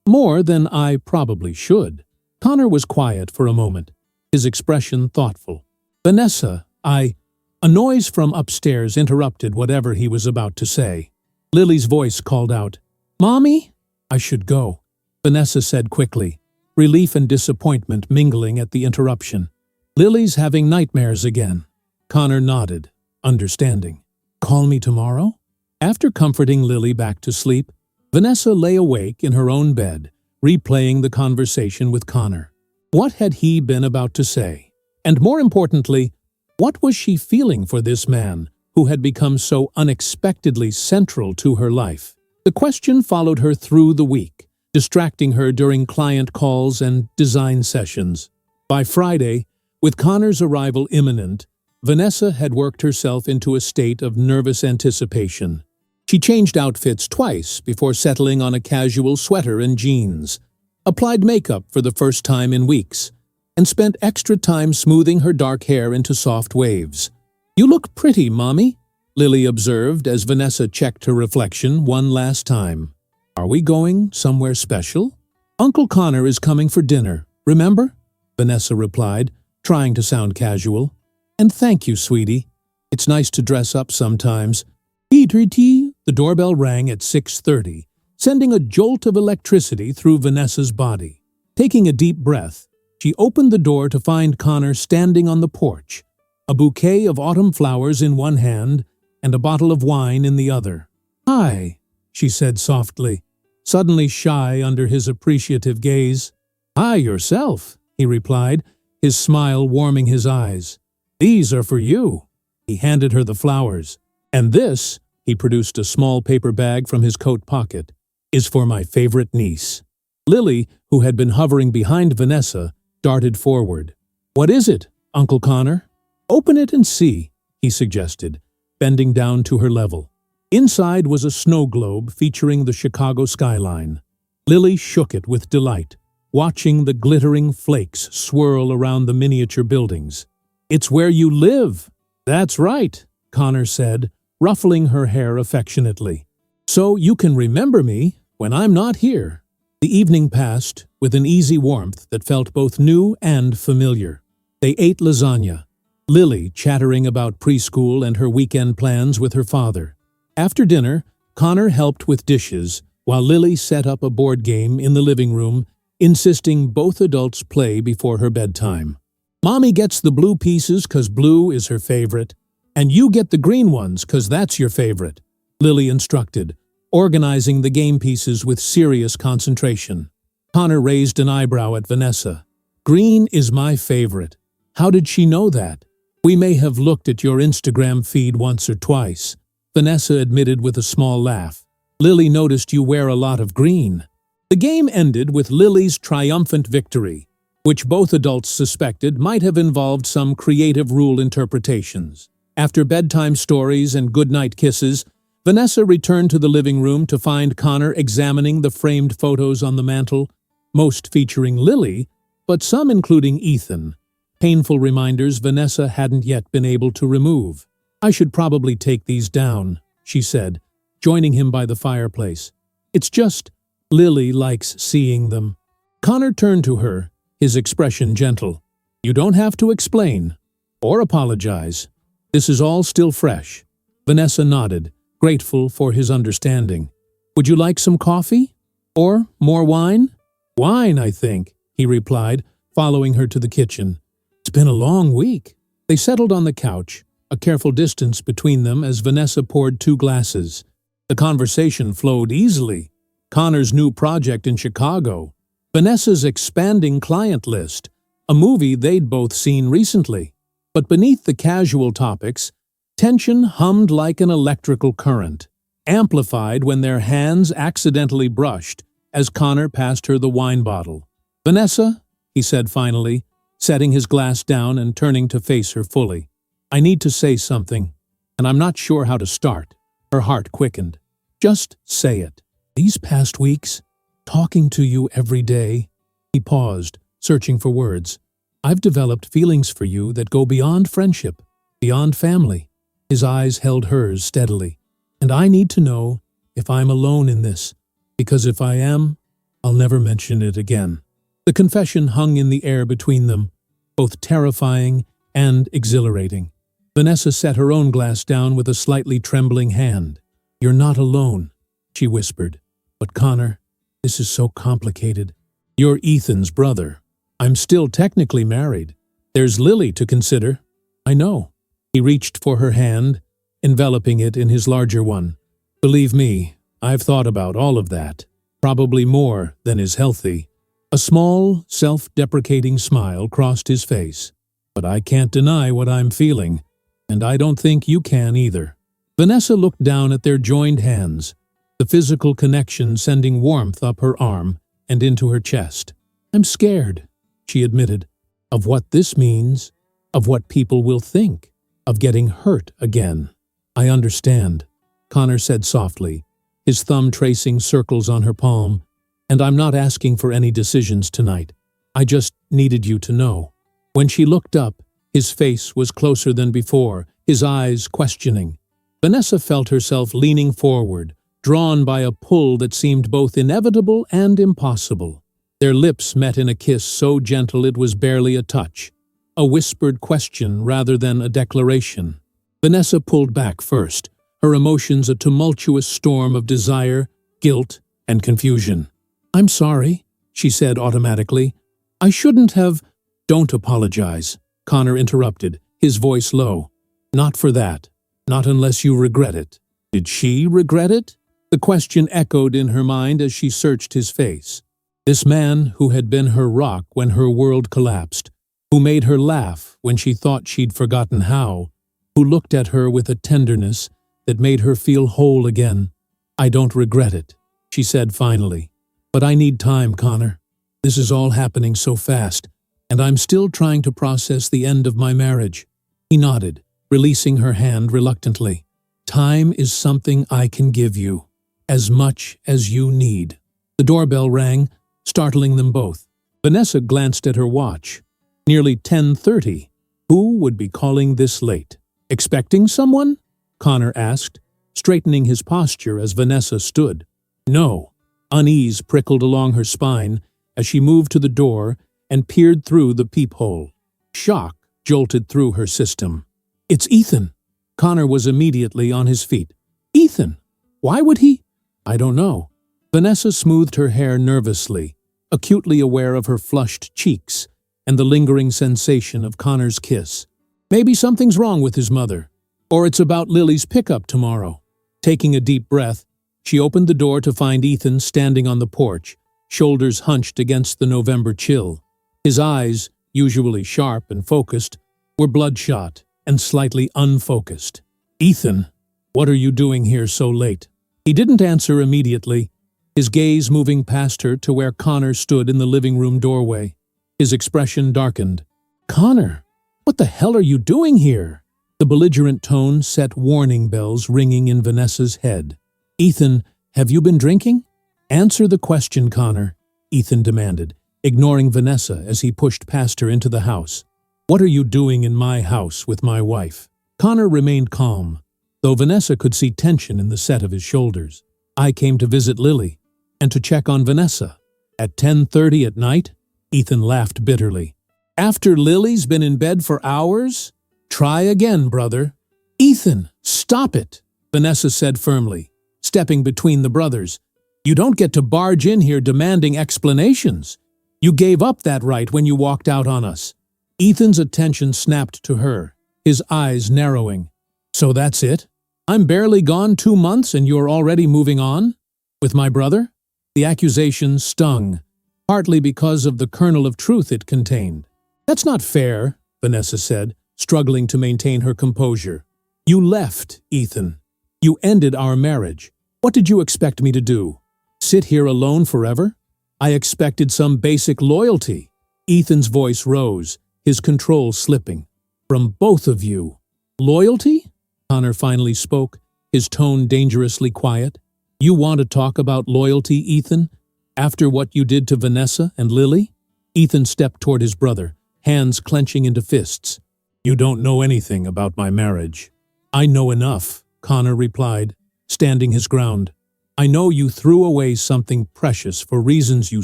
More than I probably should. Connor was quiet for a moment, his expression thoughtful. Vanessa, A noise from upstairs interrupted whatever he was about to say. Lily's voice called out, Mommy? I should go, Vanessa said quickly, relief and disappointment mingling at the interruption. Lily's having nightmares again. Connor nodded, understanding. Call me tomorrow? After comforting Lily back to sleep, Vanessa lay awake in her own bed, replaying the conversation with Connor. What had he been about to say? And more importantly, what was she feeling for this man who had become so unexpectedly central to her life? The question followed her through the week, distracting her during client calls and design sessions. By Friday, with Connor's arrival imminent, Vanessa had worked herself into a state of nervous anticipation. She changed outfits twice before settling on a casual sweater and jeans, applied makeup for the first time in weeks, and spent extra time smoothing her dark hair into soft waves. You look pretty, Mommy, Lily observed as Vanessa checked her reflection one last time. Are we going somewhere special? Uncle Connor is coming for dinner, remember? Vanessa replied, trying to sound casual. And thank you, sweetie. It's nice to dress up sometimes. Peter T. The doorbell rang at 6:30, sending a jolt of electricity through Vanessa's body. Taking a deep breath, she opened the door to find Connor standing on the porch, a bouquet of autumn flowers in one hand and a bottle of wine in the other. Hi, she said softly, suddenly shy under his appreciative gaze. Hi yourself, he replied, his smile warming his eyes. These are for you. He handed her the flowers. And this, he produced a small paper bag from his coat pocket, is for my favorite niece. Lily, who had been hovering behind Vanessa, darted forward. What is it, Uncle Connor? Open it and see, he suggested, bending down to her level. Inside was a snow globe featuring the Chicago skyline. Lily shook it with delight, watching the glittering flakes swirl around the miniature buildings. It's where you live. That's right, Connor said, ruffling her hair affectionately. So you can remember me when I'm not here. The evening passed with an easy warmth that felt both new and familiar. They ate lasagna, Lily chattering about preschool and her weekend plans with her father. After dinner, Connor helped with dishes while Lily set up a board game in the living room, insisting both adults play before her bedtime. Mommy gets the blue pieces 'cause blue is her favorite, and you get the green ones 'cause that's your favorite, Lily instructed, organizing the game pieces with serious concentration. Connor raised an eyebrow at Vanessa. Green is my favorite. How did she know that? We may have looked at your Instagram feed once or twice, Vanessa admitted with a small laugh. Lily noticed you wear a lot of green. The game ended with Lily's triumphant victory, which both adults suspected might have involved some creative rule interpretations. After bedtime stories and goodnight kisses, Vanessa returned to the living room to find Connor examining the framed photos on the mantel, most featuring Lily, but some including Ethan. Painful reminders Vanessa hadn't yet been able to remove. I should probably take these down, she said, joining him by the fireplace. It's just, Lily likes seeing them. Connor turned to her, his expression gentle. You don't have to explain or apologize. This is all still fresh. Vanessa nodded, grateful for his understanding. Would you like some coffee? Or more wine? Wine, I think, he replied, following her to the kitchen. It's been a long week. They settled on the couch, a careful distance between them as Vanessa poured 2 glasses. The conversation flowed easily. Connor's new project in Chicago, Vanessa's expanding client list, a movie they'd both seen recently. But beneath the casual topics, tension hummed like an electrical current, amplified when their hands accidentally brushed as Connor passed her the wine bottle. Vanessa, he said finally, setting his glass down and turning to face her fully. I need to say something, and I'm not sure how to start. Her heart quickened. Just say it. These past weeks, talking to you every day, he paused, searching for words. I've developed feelings for you that go beyond friendship, beyond family. His eyes held hers steadily. And I need to know if I'm alone in this, because if I am, I'll never mention it again. The confession hung in the air between them, both terrifying and exhilarating. Vanessa set her own glass down with a slightly trembling hand. You're not alone, she whispered. But Connor, this is so complicated. You're Ethan's brother. I'm still technically married. There's Lily to consider. I know. He reached for her hand, enveloping it in his larger one. Believe me, I've thought about all of that. Probably more than is healthy. A small, self-deprecating smile crossed his face. But I can't deny what I'm feeling, and I don't think you can either. Vanessa looked down at their joined hands, the physical connection sending warmth up her arm and into her chest. I'm scared, she admitted, of what this means, of what people will think, of getting hurt again. I understand, Connor said softly, his thumb tracing circles on her palm, and I'm not asking for any decisions tonight. I just needed you to know. When she looked up, his face was closer than before, his eyes questioning. Vanessa felt herself leaning forward, drawn by a pull that seemed both inevitable and impossible. Their lips met in a kiss so gentle it was barely a touch, a whispered question rather than a declaration. Vanessa pulled back first, her emotions a tumultuous storm of desire, guilt, and confusion. I'm sorry, she said automatically. I shouldn't have. Don't apologize, Connor interrupted, his voice low. Not for that. Not unless you regret it. Did she regret it? The question echoed in her mind as she searched his face. This man who had been her rock when her world collapsed, who made her laugh when she thought she'd forgotten how, who looked at her with a tenderness that made her feel whole again. I don't regret it, she said finally. But I need time, Connor. This is all happening so fast, and I'm still trying to process the end of my marriage. He nodded, releasing her hand reluctantly. Time is something I can give you, as much as you need. The doorbell rang, startling them both. Vanessa glanced at her watch. Nearly 10:30. Who would be calling this late? Expecting someone? Connor asked, straightening his posture as Vanessa stood. No. Unease prickled along her spine as she moved to the door and peered through the peephole. Shock jolted through her system. It's Ethan. Connor was immediately on his feet. Ethan? Why would he? I don't know. Vanessa smoothed her hair nervously, acutely aware of her flushed cheeks and the lingering sensation of Connor's kiss. Maybe something's wrong with his mother, or it's about Lily's pickup tomorrow. Taking a deep breath, she opened the door to find Ethan standing on the porch, shoulders hunched against the November chill. His eyes, usually sharp and focused, were bloodshot and slightly unfocused. Ethan, what are you doing here so late? He didn't answer immediately, his gaze moving past her to where Connor stood in the living room doorway. His expression darkened. Connor, what the hell are you doing here? The belligerent tone set warning bells ringing in Vanessa's head. Ethan, have you been drinking? Answer the question, Connor, Ethan demanded, ignoring Vanessa as he pushed past her into the house. What are you doing in my house with my wife? Connor remained calm, though Vanessa could see tension in the set of his shoulders. I came to visit Lily. and to check on Vanessa. At 10:30 at night, Ethan laughed bitterly. After Lily's been in bed for hours? Try again, brother. Ethan, stop it, Vanessa said firmly, stepping between the brothers. You don't get to barge in here demanding explanations. You gave up that right when you walked out on us. Ethan's attention snapped to her, his eyes narrowing. So that's it? I'm barely gone 2 months and you're already moving on? With my brother? The accusation stung, partly because of the kernel of truth it contained. That's not fair, Vanessa said, struggling to maintain her composure. You left, Ethan. You ended our marriage. What did you expect me to do? Sit here alone forever? I expected some basic loyalty. Ethan's voice rose, his control slipping. From both of you. Loyalty? Connor finally spoke, his tone dangerously quiet. You want to talk about loyalty, Ethan? After what you did to Vanessa and Lily? Ethan stepped toward his brother, hands clenching into fists. You don't know anything about my marriage. I know enough, Connor replied, standing his ground. I know you threw away something precious for reasons you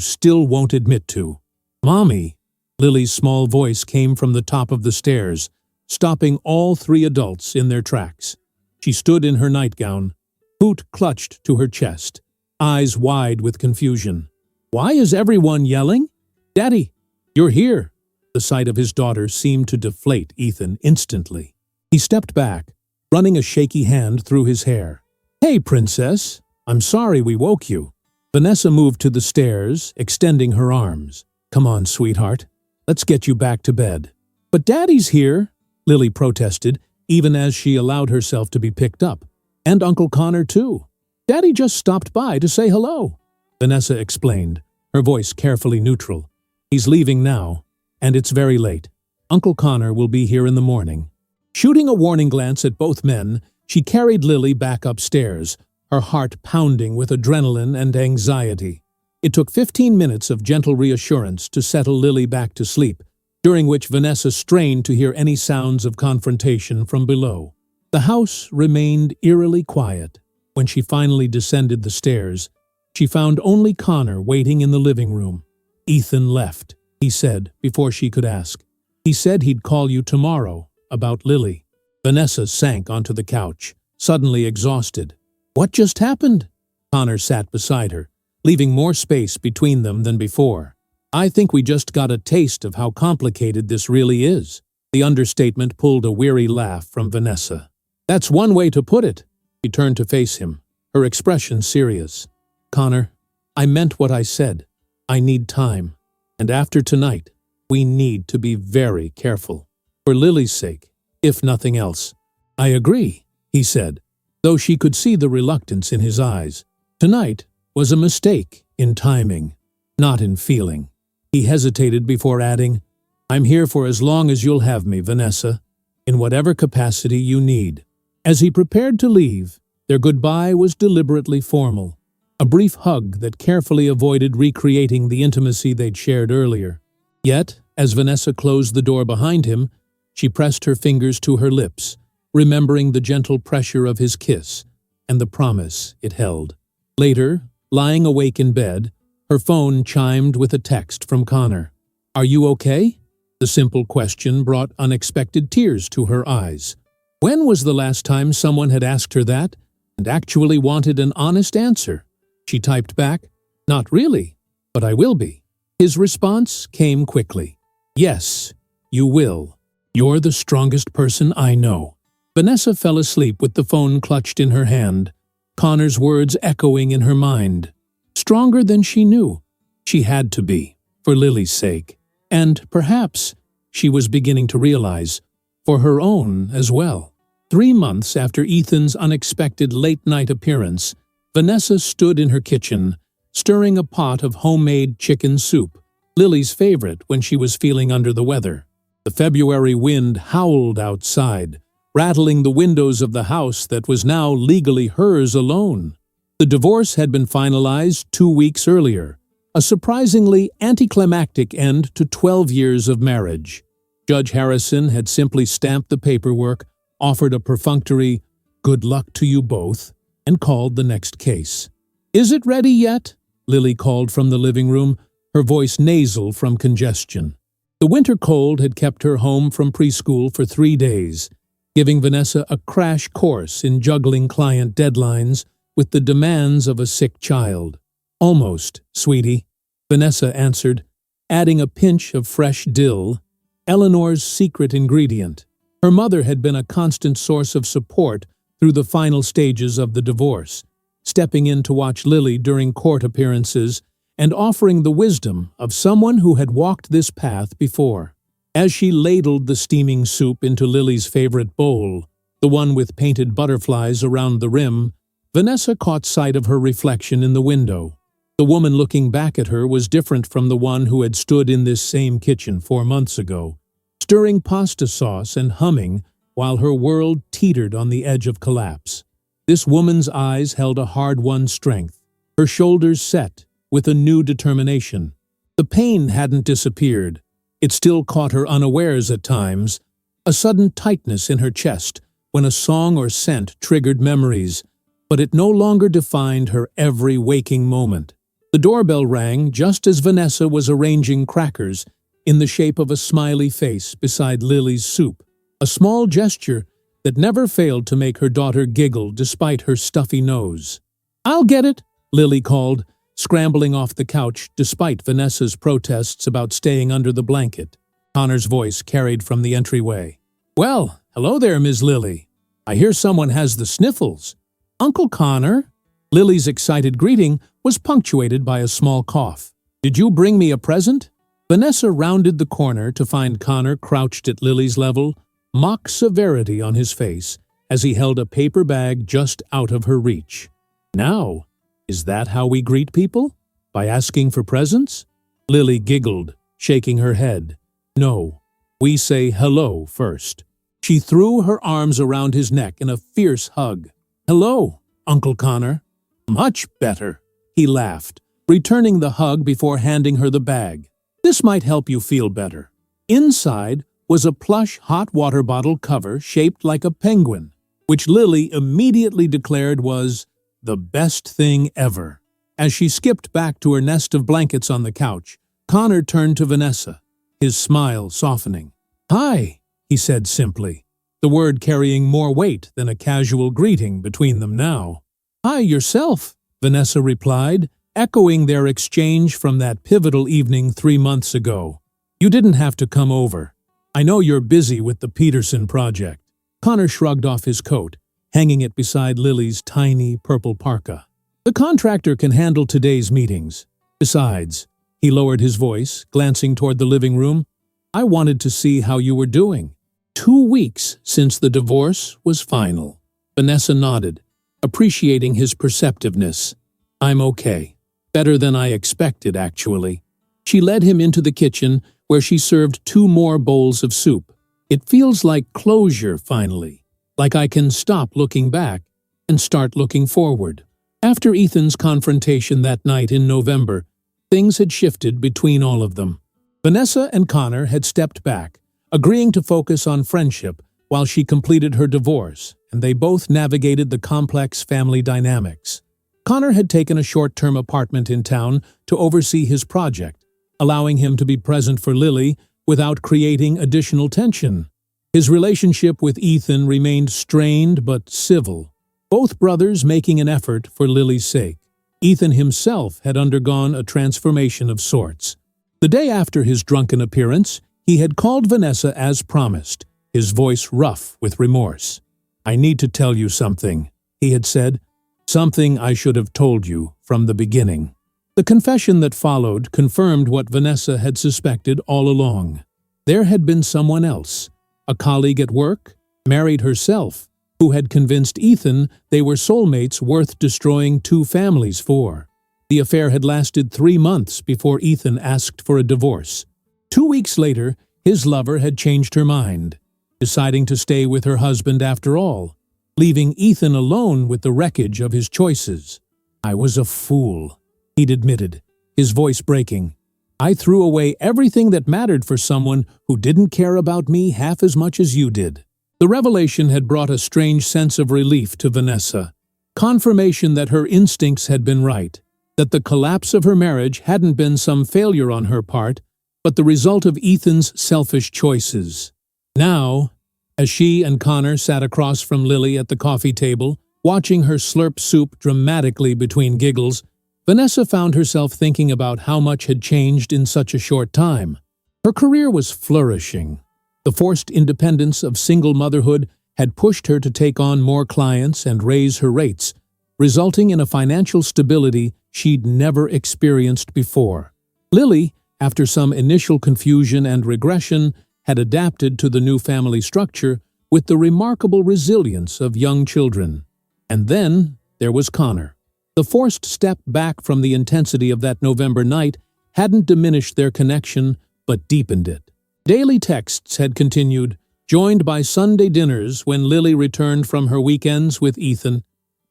still won't admit to. Mommy, Lily's small voice came from the top of the stairs, stopping all 3 adults in their tracks. She stood in her nightgown, boot clutched to her chest, eyes wide with confusion. Why is everyone yelling? Daddy, you're here. The sight of his daughter seemed to deflate Ethan instantly. He stepped back, running a shaky hand through his hair. Hey, princess. I'm sorry we woke you. Vanessa moved to the stairs, extending her arms. Come on, sweetheart. Let's get you back to bed. But Daddy's here, Lily protested, even as she allowed herself to be picked up. And Uncle Connor, too. Daddy just stopped by to say hello, Vanessa explained, her voice carefully neutral. He's leaving now, and it's very late. Uncle Connor will be here in the morning. Shooting a warning glance at both men, she carried Lily back upstairs, her heart pounding with adrenaline and anxiety. It took 15 minutes of gentle reassurance to settle Lily back to sleep, during which Vanessa strained to hear any sounds of confrontation from below. The house remained eerily quiet. When she finally descended the stairs, she found only Connor waiting in the living room. Ethan left, he said, before she could ask. He said he'd call you tomorrow, about Lily. Vanessa sank onto the couch, suddenly exhausted. What just happened? Connor sat beside her, leaving more space between them than before. I think we just got a taste of how complicated this really is. The understatement pulled a weary laugh from Vanessa. That's one way to put it. She turned to face him, her expression serious. Connor, I meant what I said. I need time. And after tonight, we need to be very careful. For Lily's sake, if nothing else. I agree, he said, though she could see the reluctance in his eyes. Tonight was a mistake in timing, not in feeling. He hesitated before adding, I'm here for as long as you'll have me, Vanessa, in whatever capacity you need. As he prepared to leave, their goodbye was deliberately formal, a brief hug that carefully avoided recreating the intimacy they'd shared earlier. Yet, as Vanessa closed the door behind him, she pressed her fingers to her lips, remembering the gentle pressure of his kiss and the promise it held. Later, lying awake in bed, her phone chimed with a text from Connor. Are you okay? The simple question brought unexpected tears to her eyes. When was the last time someone had asked her that and actually wanted an honest answer? She typed back, Not really, but I will be. His response came quickly. Yes, you will. You're the strongest person I know. Vanessa fell asleep with the phone clutched in her hand, Connor's words echoing in her mind. Stronger than she knew. She had to be, for Lily's sake. And perhaps, she was beginning to realize, for her own as well. 3 months after Ethan's unexpected late-night appearance, Vanessa stood in her kitchen, stirring a pot of homemade chicken soup, Lily's favorite when she was feeling under the weather. The February wind howled outside, rattling the windows of the house that was now legally hers alone. The divorce had been finalized 2 weeks earlier, a surprisingly anticlimactic end to 12 years of marriage. Judge Harrison had simply stamped the paperwork, offered a perfunctory, "Good luck to you both," and called the next case. "Is it ready yet?" Lily called from the living room, her voice nasal from congestion. The winter cold had kept her home from preschool for 3 days, giving Vanessa a crash course in juggling client deadlines with the demands of a sick child. "Almost, sweetie," Vanessa answered, adding a pinch of fresh dill, Eleanor's secret ingredient. Her mother had been a constant source of support through the final stages of the divorce, stepping in to watch Lily during court appearances and offering the wisdom of someone who had walked this path before. As she ladled the steaming soup into Lily's favorite bowl, the one with painted butterflies around the rim, Vanessa caught sight of her reflection in the window. The woman looking back at her was different from the one who had stood in this same kitchen 4 months ago, stirring pasta sauce and humming while her world teetered on the edge of collapse. This woman's eyes held a hard-won strength, her shoulders set with a new determination. The pain hadn't disappeared. It still caught her unawares at times, a sudden tightness in her chest when a song or scent triggered memories, but it no longer defined her every waking moment. The doorbell rang just as Vanessa was arranging crackers in the shape of a smiley face beside Lily's soup, a small gesture that never failed to make her daughter giggle despite her stuffy nose. "I'll get it," Lily called, scrambling off the couch despite Vanessa's protests about staying under the blanket. Connor's voice carried from the entryway. "Well, hello there, Ms. Lily. I hear someone has the sniffles." "Uncle Connor?" Lily's excited greeting was punctuated by a small cough. "Did you bring me a present?" Vanessa rounded the corner to find Connor crouched at Lily's level, mock severity on his face as he held a paper bag just out of her reach. "Now, is that how we greet people? By asking for presents?" Lily giggled, shaking her head. "No, we say hello first." She threw her arms around his neck in a fierce hug. "Hello, Uncle Connor." "Much better," he laughed, returning the hug before handing her the bag. "This might help you feel better." Inside was a plush hot water bottle cover shaped like a penguin, which Lily immediately declared was the best thing ever. As she skipped back to her nest of blankets on the couch, Connor turned to Vanessa, his smile softening. "Hi," he said simply, the word carrying more weight than a casual greeting between them now. "Hi yourself," Vanessa replied, echoing their exchange from that pivotal evening 3 months ago. "You didn't have to come over. I know you're busy with the Peterson project." Connor shrugged off his coat, hanging it beside Lily's tiny purple parka. "The contractor can handle today's meetings. Besides," he lowered his voice, glancing toward the living room, "I wanted to see how you were doing. 2 weeks since the divorce was final." Vanessa nodded, appreciating his perceptiveness. "I'm okay. Better than I expected, actually." She led him into the kitchen, where she served 2 more bowls of soup. "It feels like closure, finally. Like I can stop looking back and start looking forward." After Ethan's confrontation that night in November, things had shifted between all of them. Vanessa and Connor had stepped back, agreeing to focus on friendship while she completed her divorce, and they both navigated the complex family dynamics. Connor had taken a short-term apartment in town to oversee his project, allowing him to be present for Lily without creating additional tension. His relationship with Ethan remained strained but civil, both brothers making an effort for Lily's sake. Ethan himself had undergone a transformation of sorts. The day after his drunken appearance, he had called Vanessa as promised, his voice rough with remorse. "I need to tell you something," he had said. "Something I should have told you from the beginning." The confession that followed confirmed what Vanessa had suspected all along. There had been someone else, a colleague at work, married herself, who had convinced Ethan they were soulmates worth destroying 2 families for. The affair had lasted 3 months before Ethan asked for a divorce. 2 weeks later, his lover had changed her mind, deciding to stay with her husband after all, leaving Ethan alone with the wreckage of his choices. "I was a fool," he'd admitted, his voice breaking. "I threw away everything that mattered for someone who didn't care about me half as much as you did." The revelation had brought a strange sense of relief to Vanessa, confirmation that her instincts had been right. that the collapse of her marriage hadn't been some failure on her part, but the result of Ethan's selfish choices. Now, as she and Connor sat across from Lily at the coffee table, watching her slurp soup dramatically between giggles, Vanessa found herself thinking about how much had changed in such a short time. Her career was flourishing. The forced independence of single motherhood had pushed her to take on more clients and raise her rates, resulting in a financial stability she'd never experienced before. Lily, after some initial confusion and regression, had adapted to the new family structure with the remarkable resilience of young children. And then there was Connor. The forced step back from the intensity of that November night hadn't diminished their connection, but deepened it. Daily texts had continued, joined by Sunday dinners when Lily returned from her weekends with Ethan,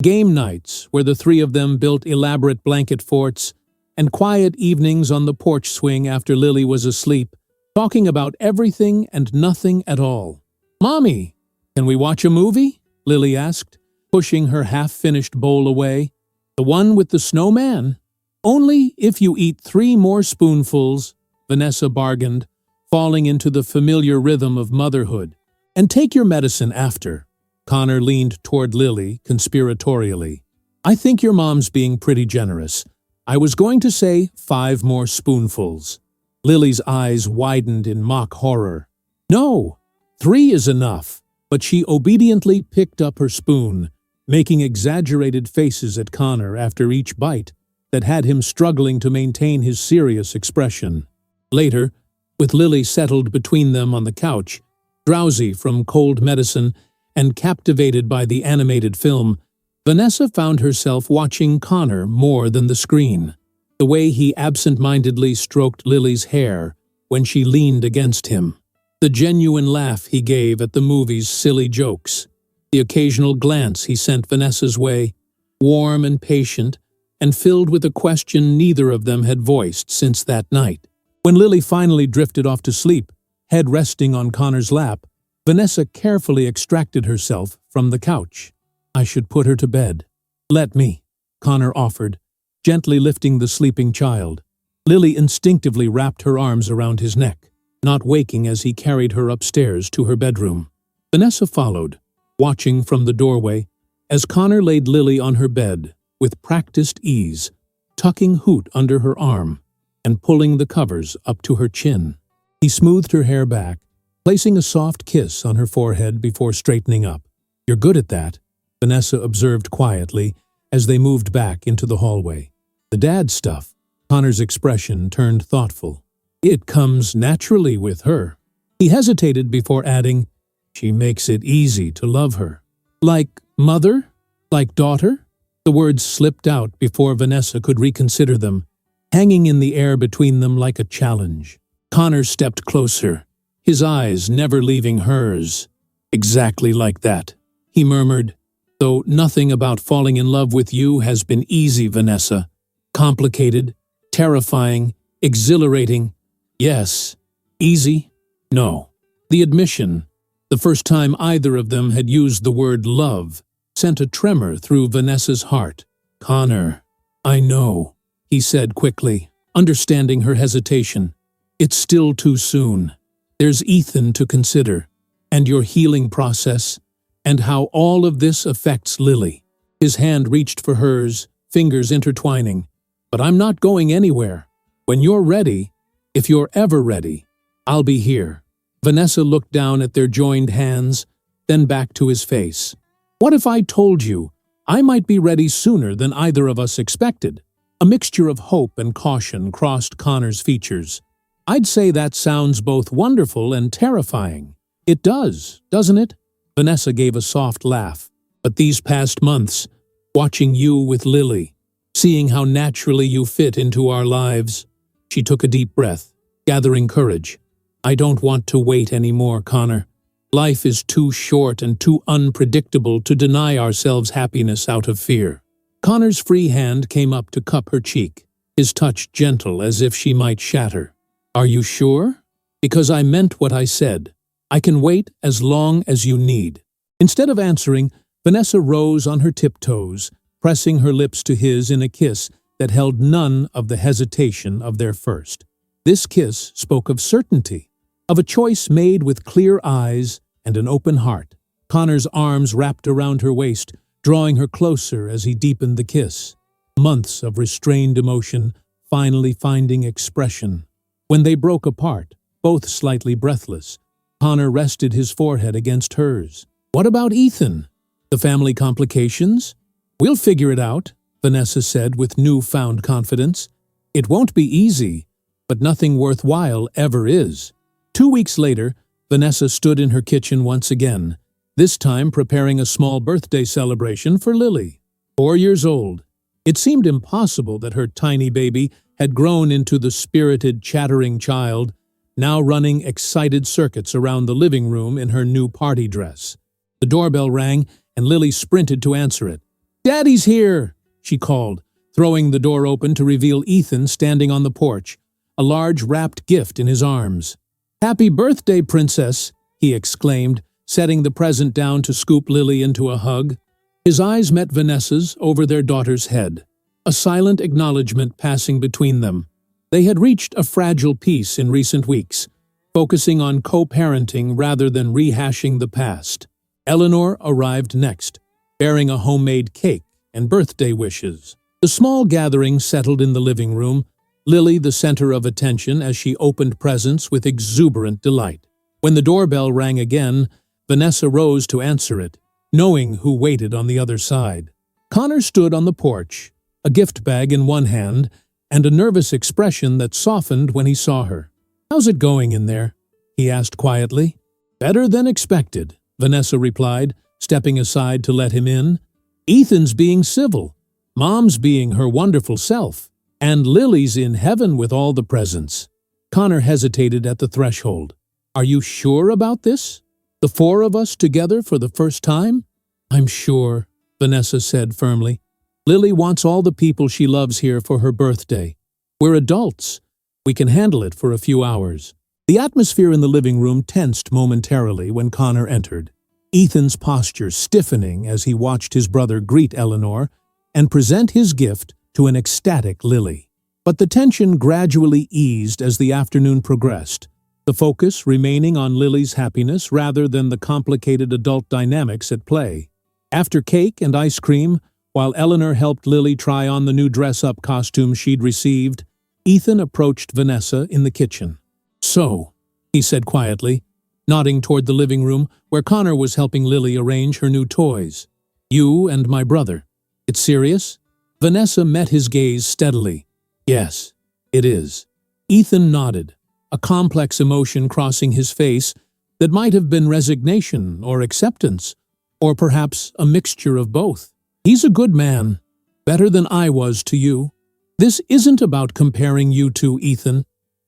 game nights where the three of them built elaborate blanket forts, and quiet evenings on the porch swing after Lily was asleep, talking about everything and nothing at all. "Mommy, can we watch a movie?" Lily asked, pushing her half-finished bowl away. "The one with the snowman?" "Only if you eat 3 more spoonfuls," Vanessa bargained, falling into the familiar rhythm of motherhood. "And take your medicine after." Connor leaned toward Lily conspiratorially. "I think your mom's being pretty generous. I was going to say 5 more spoonfuls." Lily's eyes widened in mock horror. "No, 3 is enough." But she obediently picked up her spoon, making exaggerated faces at Connor after each bite that had him struggling to maintain his serious expression. Later, with Lily settled between them on the couch, drowsy from cold medicine and captivated by the animated film, Vanessa found herself watching Connor more than the screen. The way he absent-mindedly stroked Lily's hair when she leaned against him. The genuine laugh he gave at the movie's silly jokes. The occasional glance he sent Vanessa's way, warm and patient, and filled with a question neither of them had voiced since that night. When Lily finally drifted off to sleep, head resting on Connor's lap, Vanessa carefully extracted herself from the couch. "I should put her to bed." "Let me," Connor offered, gently lifting the sleeping child. Lily instinctively wrapped her arms around his neck, not waking as he carried her upstairs to her bedroom. Vanessa followed, watching from the doorway, as Connor laid Lily on her bed, with practiced ease, tucking Hoot under her arm and pulling the covers up to her chin. He smoothed her hair back, placing a soft kiss on her forehead before straightening up. "You're good at that," Vanessa observed quietly as they moved back into the hallway. "The dad stuff." Connor's expression turned thoughtful. "It comes naturally with her." He hesitated before adding, "She makes it easy to love her." "Like mother? Like daughter?" The words slipped out before Vanessa could reconsider them, hanging in the air between them like a challenge. Connor stepped closer, his eyes never leaving hers. "Exactly like that," he murmured, "though nothing about falling in love with you has been easy, Vanessa. Complicated, terrifying, exhilarating. Yes. Easy? No." The admission, the first time either of them had used the word love, sent a tremor through Vanessa's heart. "Connor, I know," he said quickly, understanding her hesitation. "It's still too soon. There's Ethan to consider, and your healing process, and how all of this affects Lily." His hand reached for hers, fingers intertwining. "But I'm not going anywhere. When you're ready, if you're ever ready, I'll be here." Vanessa looked down at their joined hands, then back to his face. "What if I told you I might be ready sooner than either of us expected?" A mixture of hope and caution crossed Connor's features. "I'd say that sounds both wonderful and terrifying." "It does, doesn't it?" Vanessa gave a soft laugh. "But these past months, watching you with Lily, seeing how naturally you fit into our lives." She took a deep breath, gathering courage. "I don't want to wait anymore, Connor. Life is too short and too unpredictable to deny ourselves happiness out of fear." Connor's free hand came up to cup her cheek, his touch gentle as if she might shatter. "Are you sure? Because I meant what I said. I can wait as long as you need." Instead of answering, Vanessa rose on her tiptoes, pressing her lips to his in a kiss that held none of the hesitation of their first. This kiss spoke of certainty, of a choice made with clear eyes and an open heart. Connor's arms wrapped around her waist, drawing her closer as he deepened the kiss. Months of restrained emotion finally finding expression. When they broke apart, both slightly breathless, Connor rested his forehead against hers. "What about Ethan? The family complications?" "We'll figure it out," Vanessa said with newfound confidence. "It won't be easy, but nothing worthwhile ever is." 2 weeks later, Vanessa stood in her kitchen once again, this time preparing a small birthday celebration for Lily, 4 years old. It seemed impossible that her tiny baby had grown into the spirited, chattering child, now running excited circuits around the living room in her new party dress. The doorbell rang, and Lily sprinted to answer it. "Daddy's here!" she called, throwing the door open to reveal Ethan standing on the porch, a large wrapped gift in his arms. "Happy birthday, Princess!" he exclaimed, setting the present down to scoop Lily into a hug. His eyes met Vanessa's over their daughter's head, a silent acknowledgement passing between them. They had reached a fragile peace in recent weeks, focusing on co-parenting rather than rehashing the past. Eleanor arrived next, bearing a homemade cake and birthday wishes. The small gathering settled in the living room, Lily the center of attention as she opened presents with exuberant delight. When the doorbell rang again, Vanessa rose to answer it, knowing who waited on the other side. Connor stood on the porch, a gift bag in one hand, and a nervous expression that softened when he saw her. "How's it going in there?" he asked quietly. "Better than expected," Vanessa replied, stepping aside to let him in. "Ethan's being civil, Mom's being her wonderful self, and Lily's in heaven with all the presents." Connor hesitated at the threshold. "Are you sure about this? The 4 of us together for the first time?" "I'm sure," Vanessa said firmly. "Lily wants all the people she loves here for her birthday. We're adults. We can handle it for a few hours." The atmosphere in the living room tensed momentarily when Connor entered, Ethan's posture stiffening as he watched his brother greet Eleanor and present his gift to an ecstatic Lily. But the tension gradually eased as the afternoon progressed, the focus remaining on Lily's happiness rather than the complicated adult dynamics at play. After cake and ice cream, while Eleanor helped Lily try on the new dress-up costume she'd received, Ethan approached Vanessa in the kitchen. "So," he said quietly, nodding toward the living room where Connor was helping Lily arrange her new toys. "You and my brother. It's serious?" Vanessa met his gaze steadily. "Yes, it is." Ethan nodded, a complex emotion crossing his face that might have been resignation or acceptance, or perhaps a mixture of both. "He's a good man, better than I was to you. This isn't about comparing you two, Ethan,"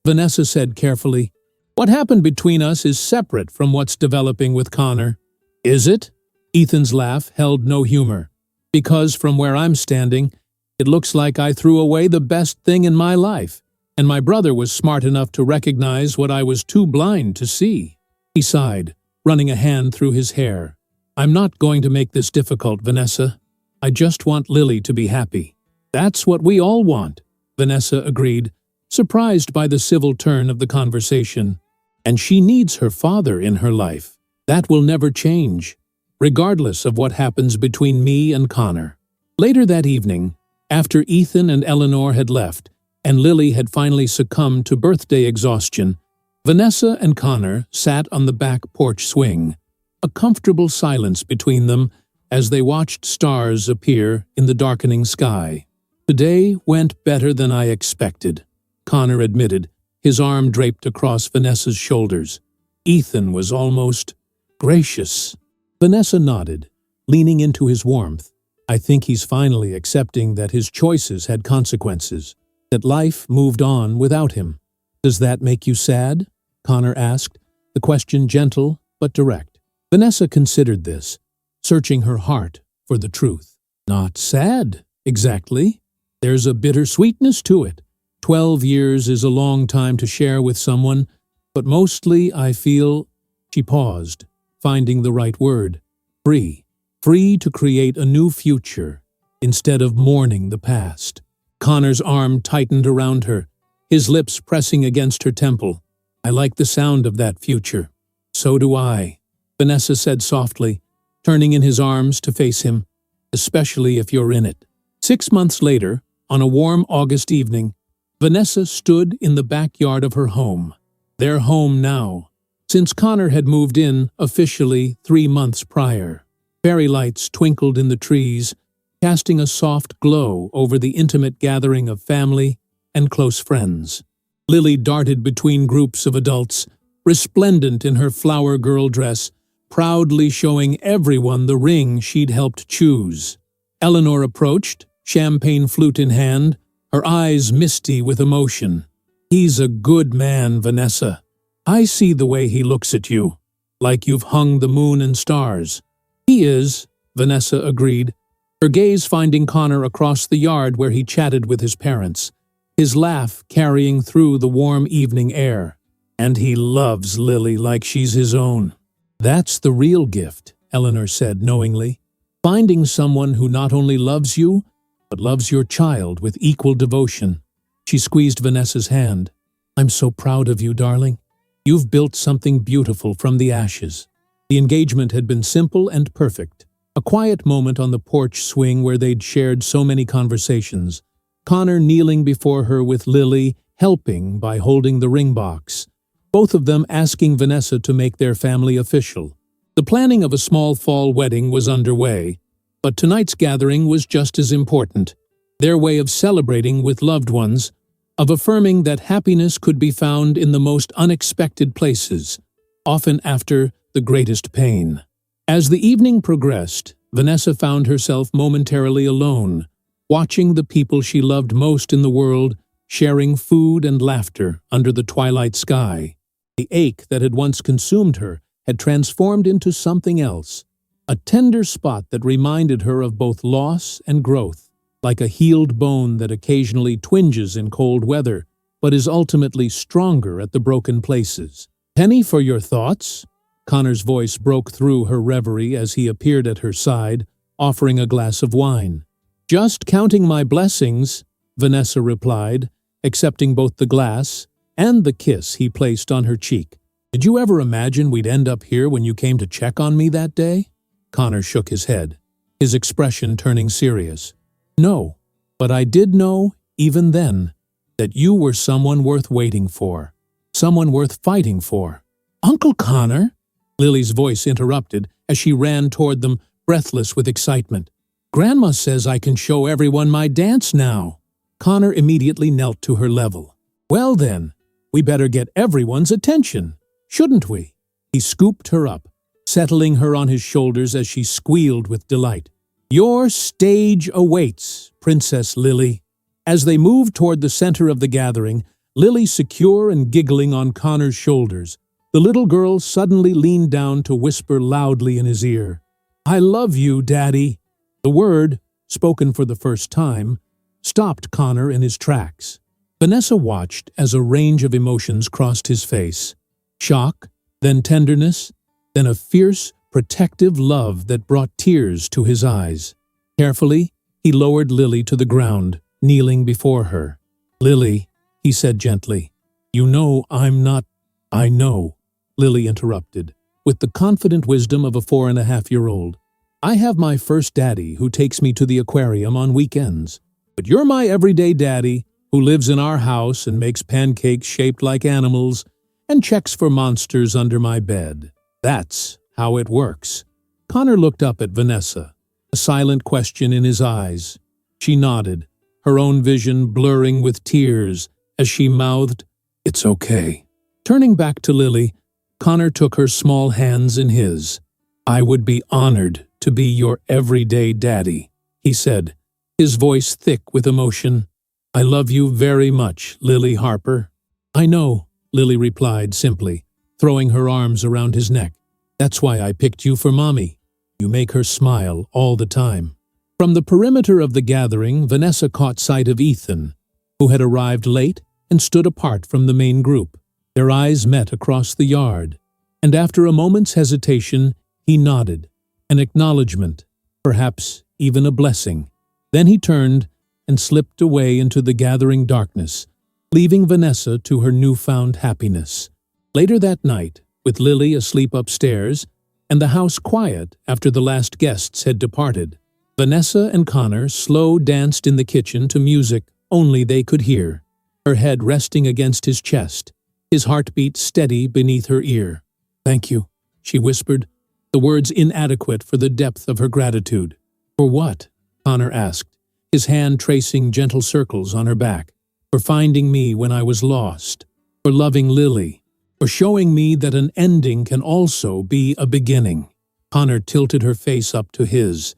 Vanessa said carefully. "What happened between us is separate from what's developing with Connor." "Is it?" Ethan's laugh held no humor. "Because from where I'm standing, it looks like I threw away the best thing in my life, and my brother was smart enough to recognize what I was too blind to see." He sighed, running a hand through his hair. "I'm not going to make this difficult, Vanessa. I just want Lily to be happy." "That's what we all want," Vanessa agreed, surprised by the civil turn of the conversation. "And she needs her father in her life. That will never change, regardless of what happens between me and Connor." Later that evening, after Ethan and Eleanor had left, and Lily had finally succumbed to birthday exhaustion, Vanessa and Connor sat on the back porch swing, a comfortable silence between them as they watched stars appear in the darkening sky. "Today went better than I expected," Connor admitted, his arm draped across Vanessa's shoulders. "Ethan was almost gracious." Vanessa nodded, leaning into his warmth. "I think he's finally accepting that his choices had consequences, that life moved on without him." "Does that make you sad?" Connor asked, the question gentle but direct. Vanessa considered this, searching her heart for the truth. "Not sad, exactly. There's a bittersweetness to it. 12 years is a long time to share with someone, but mostly I feel—" She paused, finding the right word. "Free. Free to create a new future instead of mourning the past." Connor's arm tightened around her, his lips pressing against her temple. I like the sound of that future. So do I, Vanessa said softly, turning in his arms to face him, especially if you're in it. 6 months later, on a warm August evening, Vanessa stood in the backyard of her home. Their home now, since Connor had moved in officially 3 months prior. Fairy lights twinkled in the trees, casting a soft glow over the intimate gathering of family and close friends. Lily darted between groups of adults, resplendent in her flower girl dress, proudly showing everyone the ring she'd helped choose. Eleanor approached, champagne flute in hand, her eyes misty with emotion. He's a good man, Vanessa. I see the way he looks at you, like you've hung the moon and stars. He is, Vanessa agreed, her gaze finding Connor across the yard where he chatted with his parents, his laugh carrying through the warm evening air. And he loves Lily like she's his own. That's the real gift, Eleanor said knowingly. Finding someone who not only loves you, but loves your child with equal devotion. She squeezed Vanessa's hand. I'm so proud of you, darling. You've built something beautiful from the ashes. The engagement had been simple and perfect. A quiet moment on the porch swing where they'd shared so many conversations. Connor kneeling before her with Lily, helping by holding the ring box. Both of them asking Vanessa to make their family official. The planning of a small fall wedding was underway, but tonight's gathering was just as important. Their way of celebrating with loved ones, of affirming that happiness could be found in the most unexpected places, often after the greatest pain. As the evening progressed, Vanessa found herself momentarily alone, watching the people she loved most in the world sharing food and laughter under the twilight sky. The ache that had once consumed her had transformed into something else, a tender spot that reminded her of both loss and growth, like a healed bone that occasionally twinges in cold weather, but is ultimately stronger at the broken places. Penny, for your thoughts? Connor's voice broke through her reverie as he appeared at her side, offering a glass of wine. Just counting my blessings, Vanessa replied, accepting both the glass and the kiss he placed on her cheek. Did you ever imagine we'd end up here when you came to check on me that day? Connor shook his head, his expression turning serious. No, but I did know, even then, that you were someone worth waiting for, someone worth fighting for. Uncle Connor? Lily's voice interrupted as she ran toward them, breathless with excitement. Grandma says I can show everyone my dance now. Connor immediately knelt to her level. Well then, we better get everyone's attention, shouldn't we? He scooped her up, settling her on his shoulders as she squealed with delight. Your stage awaits, Princess Lily. As they moved toward the center of the gathering, Lily secure and giggling on Connor's shoulders, the little girl suddenly leaned down to whisper loudly in his ear, I love you, Daddy. The word, spoken for the first time, stopped Connor in his tracks. Vanessa watched as a range of emotions crossed his face. Shock, then tenderness, then a fierce, protective love that brought tears to his eyes. Carefully, he lowered Lily to the ground, kneeling before her. Lily, he said gently, you know I'm not— I know, Lily interrupted, with the confident wisdom of a 4.5-year-old. I have my first daddy who takes me to the aquarium on weekends, but you're my everyday daddy who lives in our house and makes pancakes shaped like animals and checks for monsters under my bed. That's how it works. Connor looked up at Vanessa, a silent question in his eyes. She nodded, her own vision blurring with tears as she mouthed, It's okay. Turning back to Lily, Connor took her small hands in his. I would be honored to be your everyday daddy, he said, his voice thick with emotion. I love you very much, Lily Harper. I know, Lily replied simply, throwing her arms around his neck. That's why I picked you for Mommy. You make her smile all the time. From the perimeter of the gathering, Vanessa caught sight of Ethan, who had arrived late and stood apart from the main group. Their eyes met across the yard, and after a moment's hesitation, he nodded, an acknowledgement, perhaps even a blessing. Then he turned and slipped away into the gathering darkness, leaving Vanessa to her newfound happiness. Later that night, with Lily asleep upstairs and the house quiet after the last guests had departed, Vanessa and Connor slow danced in the kitchen to music only they could hear, her head resting against his chest, his heartbeat steady beneath her ear. "Thank you," she whispered, the words inadequate for the depth of her gratitude. "For what?" Connor asked, his hand tracing gentle circles on her back. "For finding me when I was lost, for loving Lily, for showing me that an ending can also be a beginning." Connor tilted her face up to his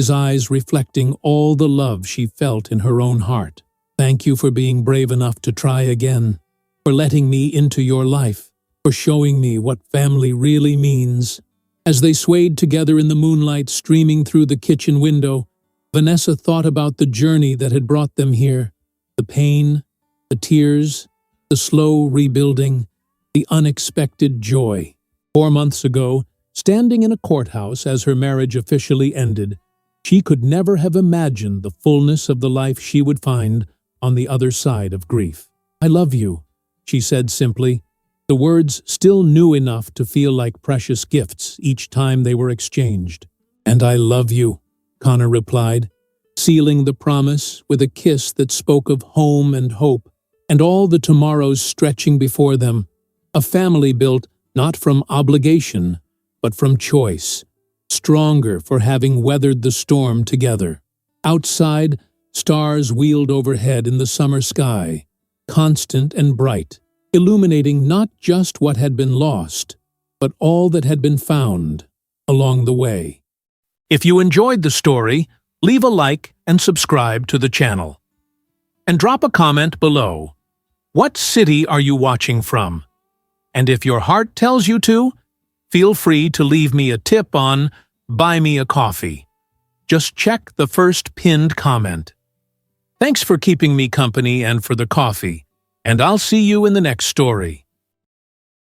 eyes reflecting all the love she felt in her own heart. "Thank you for being brave enough to try again, for letting me into your life, for showing me what family really means." As they swayed together in the moonlight streaming through the kitchen window, Vanessa thought about the journey that had brought them here, the pain, the tears, the slow rebuilding, the unexpected joy. 4 months ago, standing in a courthouse as her marriage officially ended, she could never have imagined the fullness of the life she would find on the other side of grief. "I love you," she said simply, the words still new enough to feel like precious gifts each time they were exchanged. "And I love you," Connor replied, sealing the promise with a kiss that spoke of home and hope, and all the tomorrows stretching before them, a family built not from obligation, but from choice, stronger for having weathered the storm together. Outside, stars wheeled overhead in the summer sky, constant and bright, illuminating not just what had been lost, but all that had been found along the way. If you enjoyed the story, leave a like and subscribe to the channel. And drop a comment below. What city are you watching from? And if your heart tells you to, feel free to leave me a tip on Buy Me a Coffee. Just check the first pinned comment. Thanks for keeping me company and for the coffee, and I'll see you in the next story.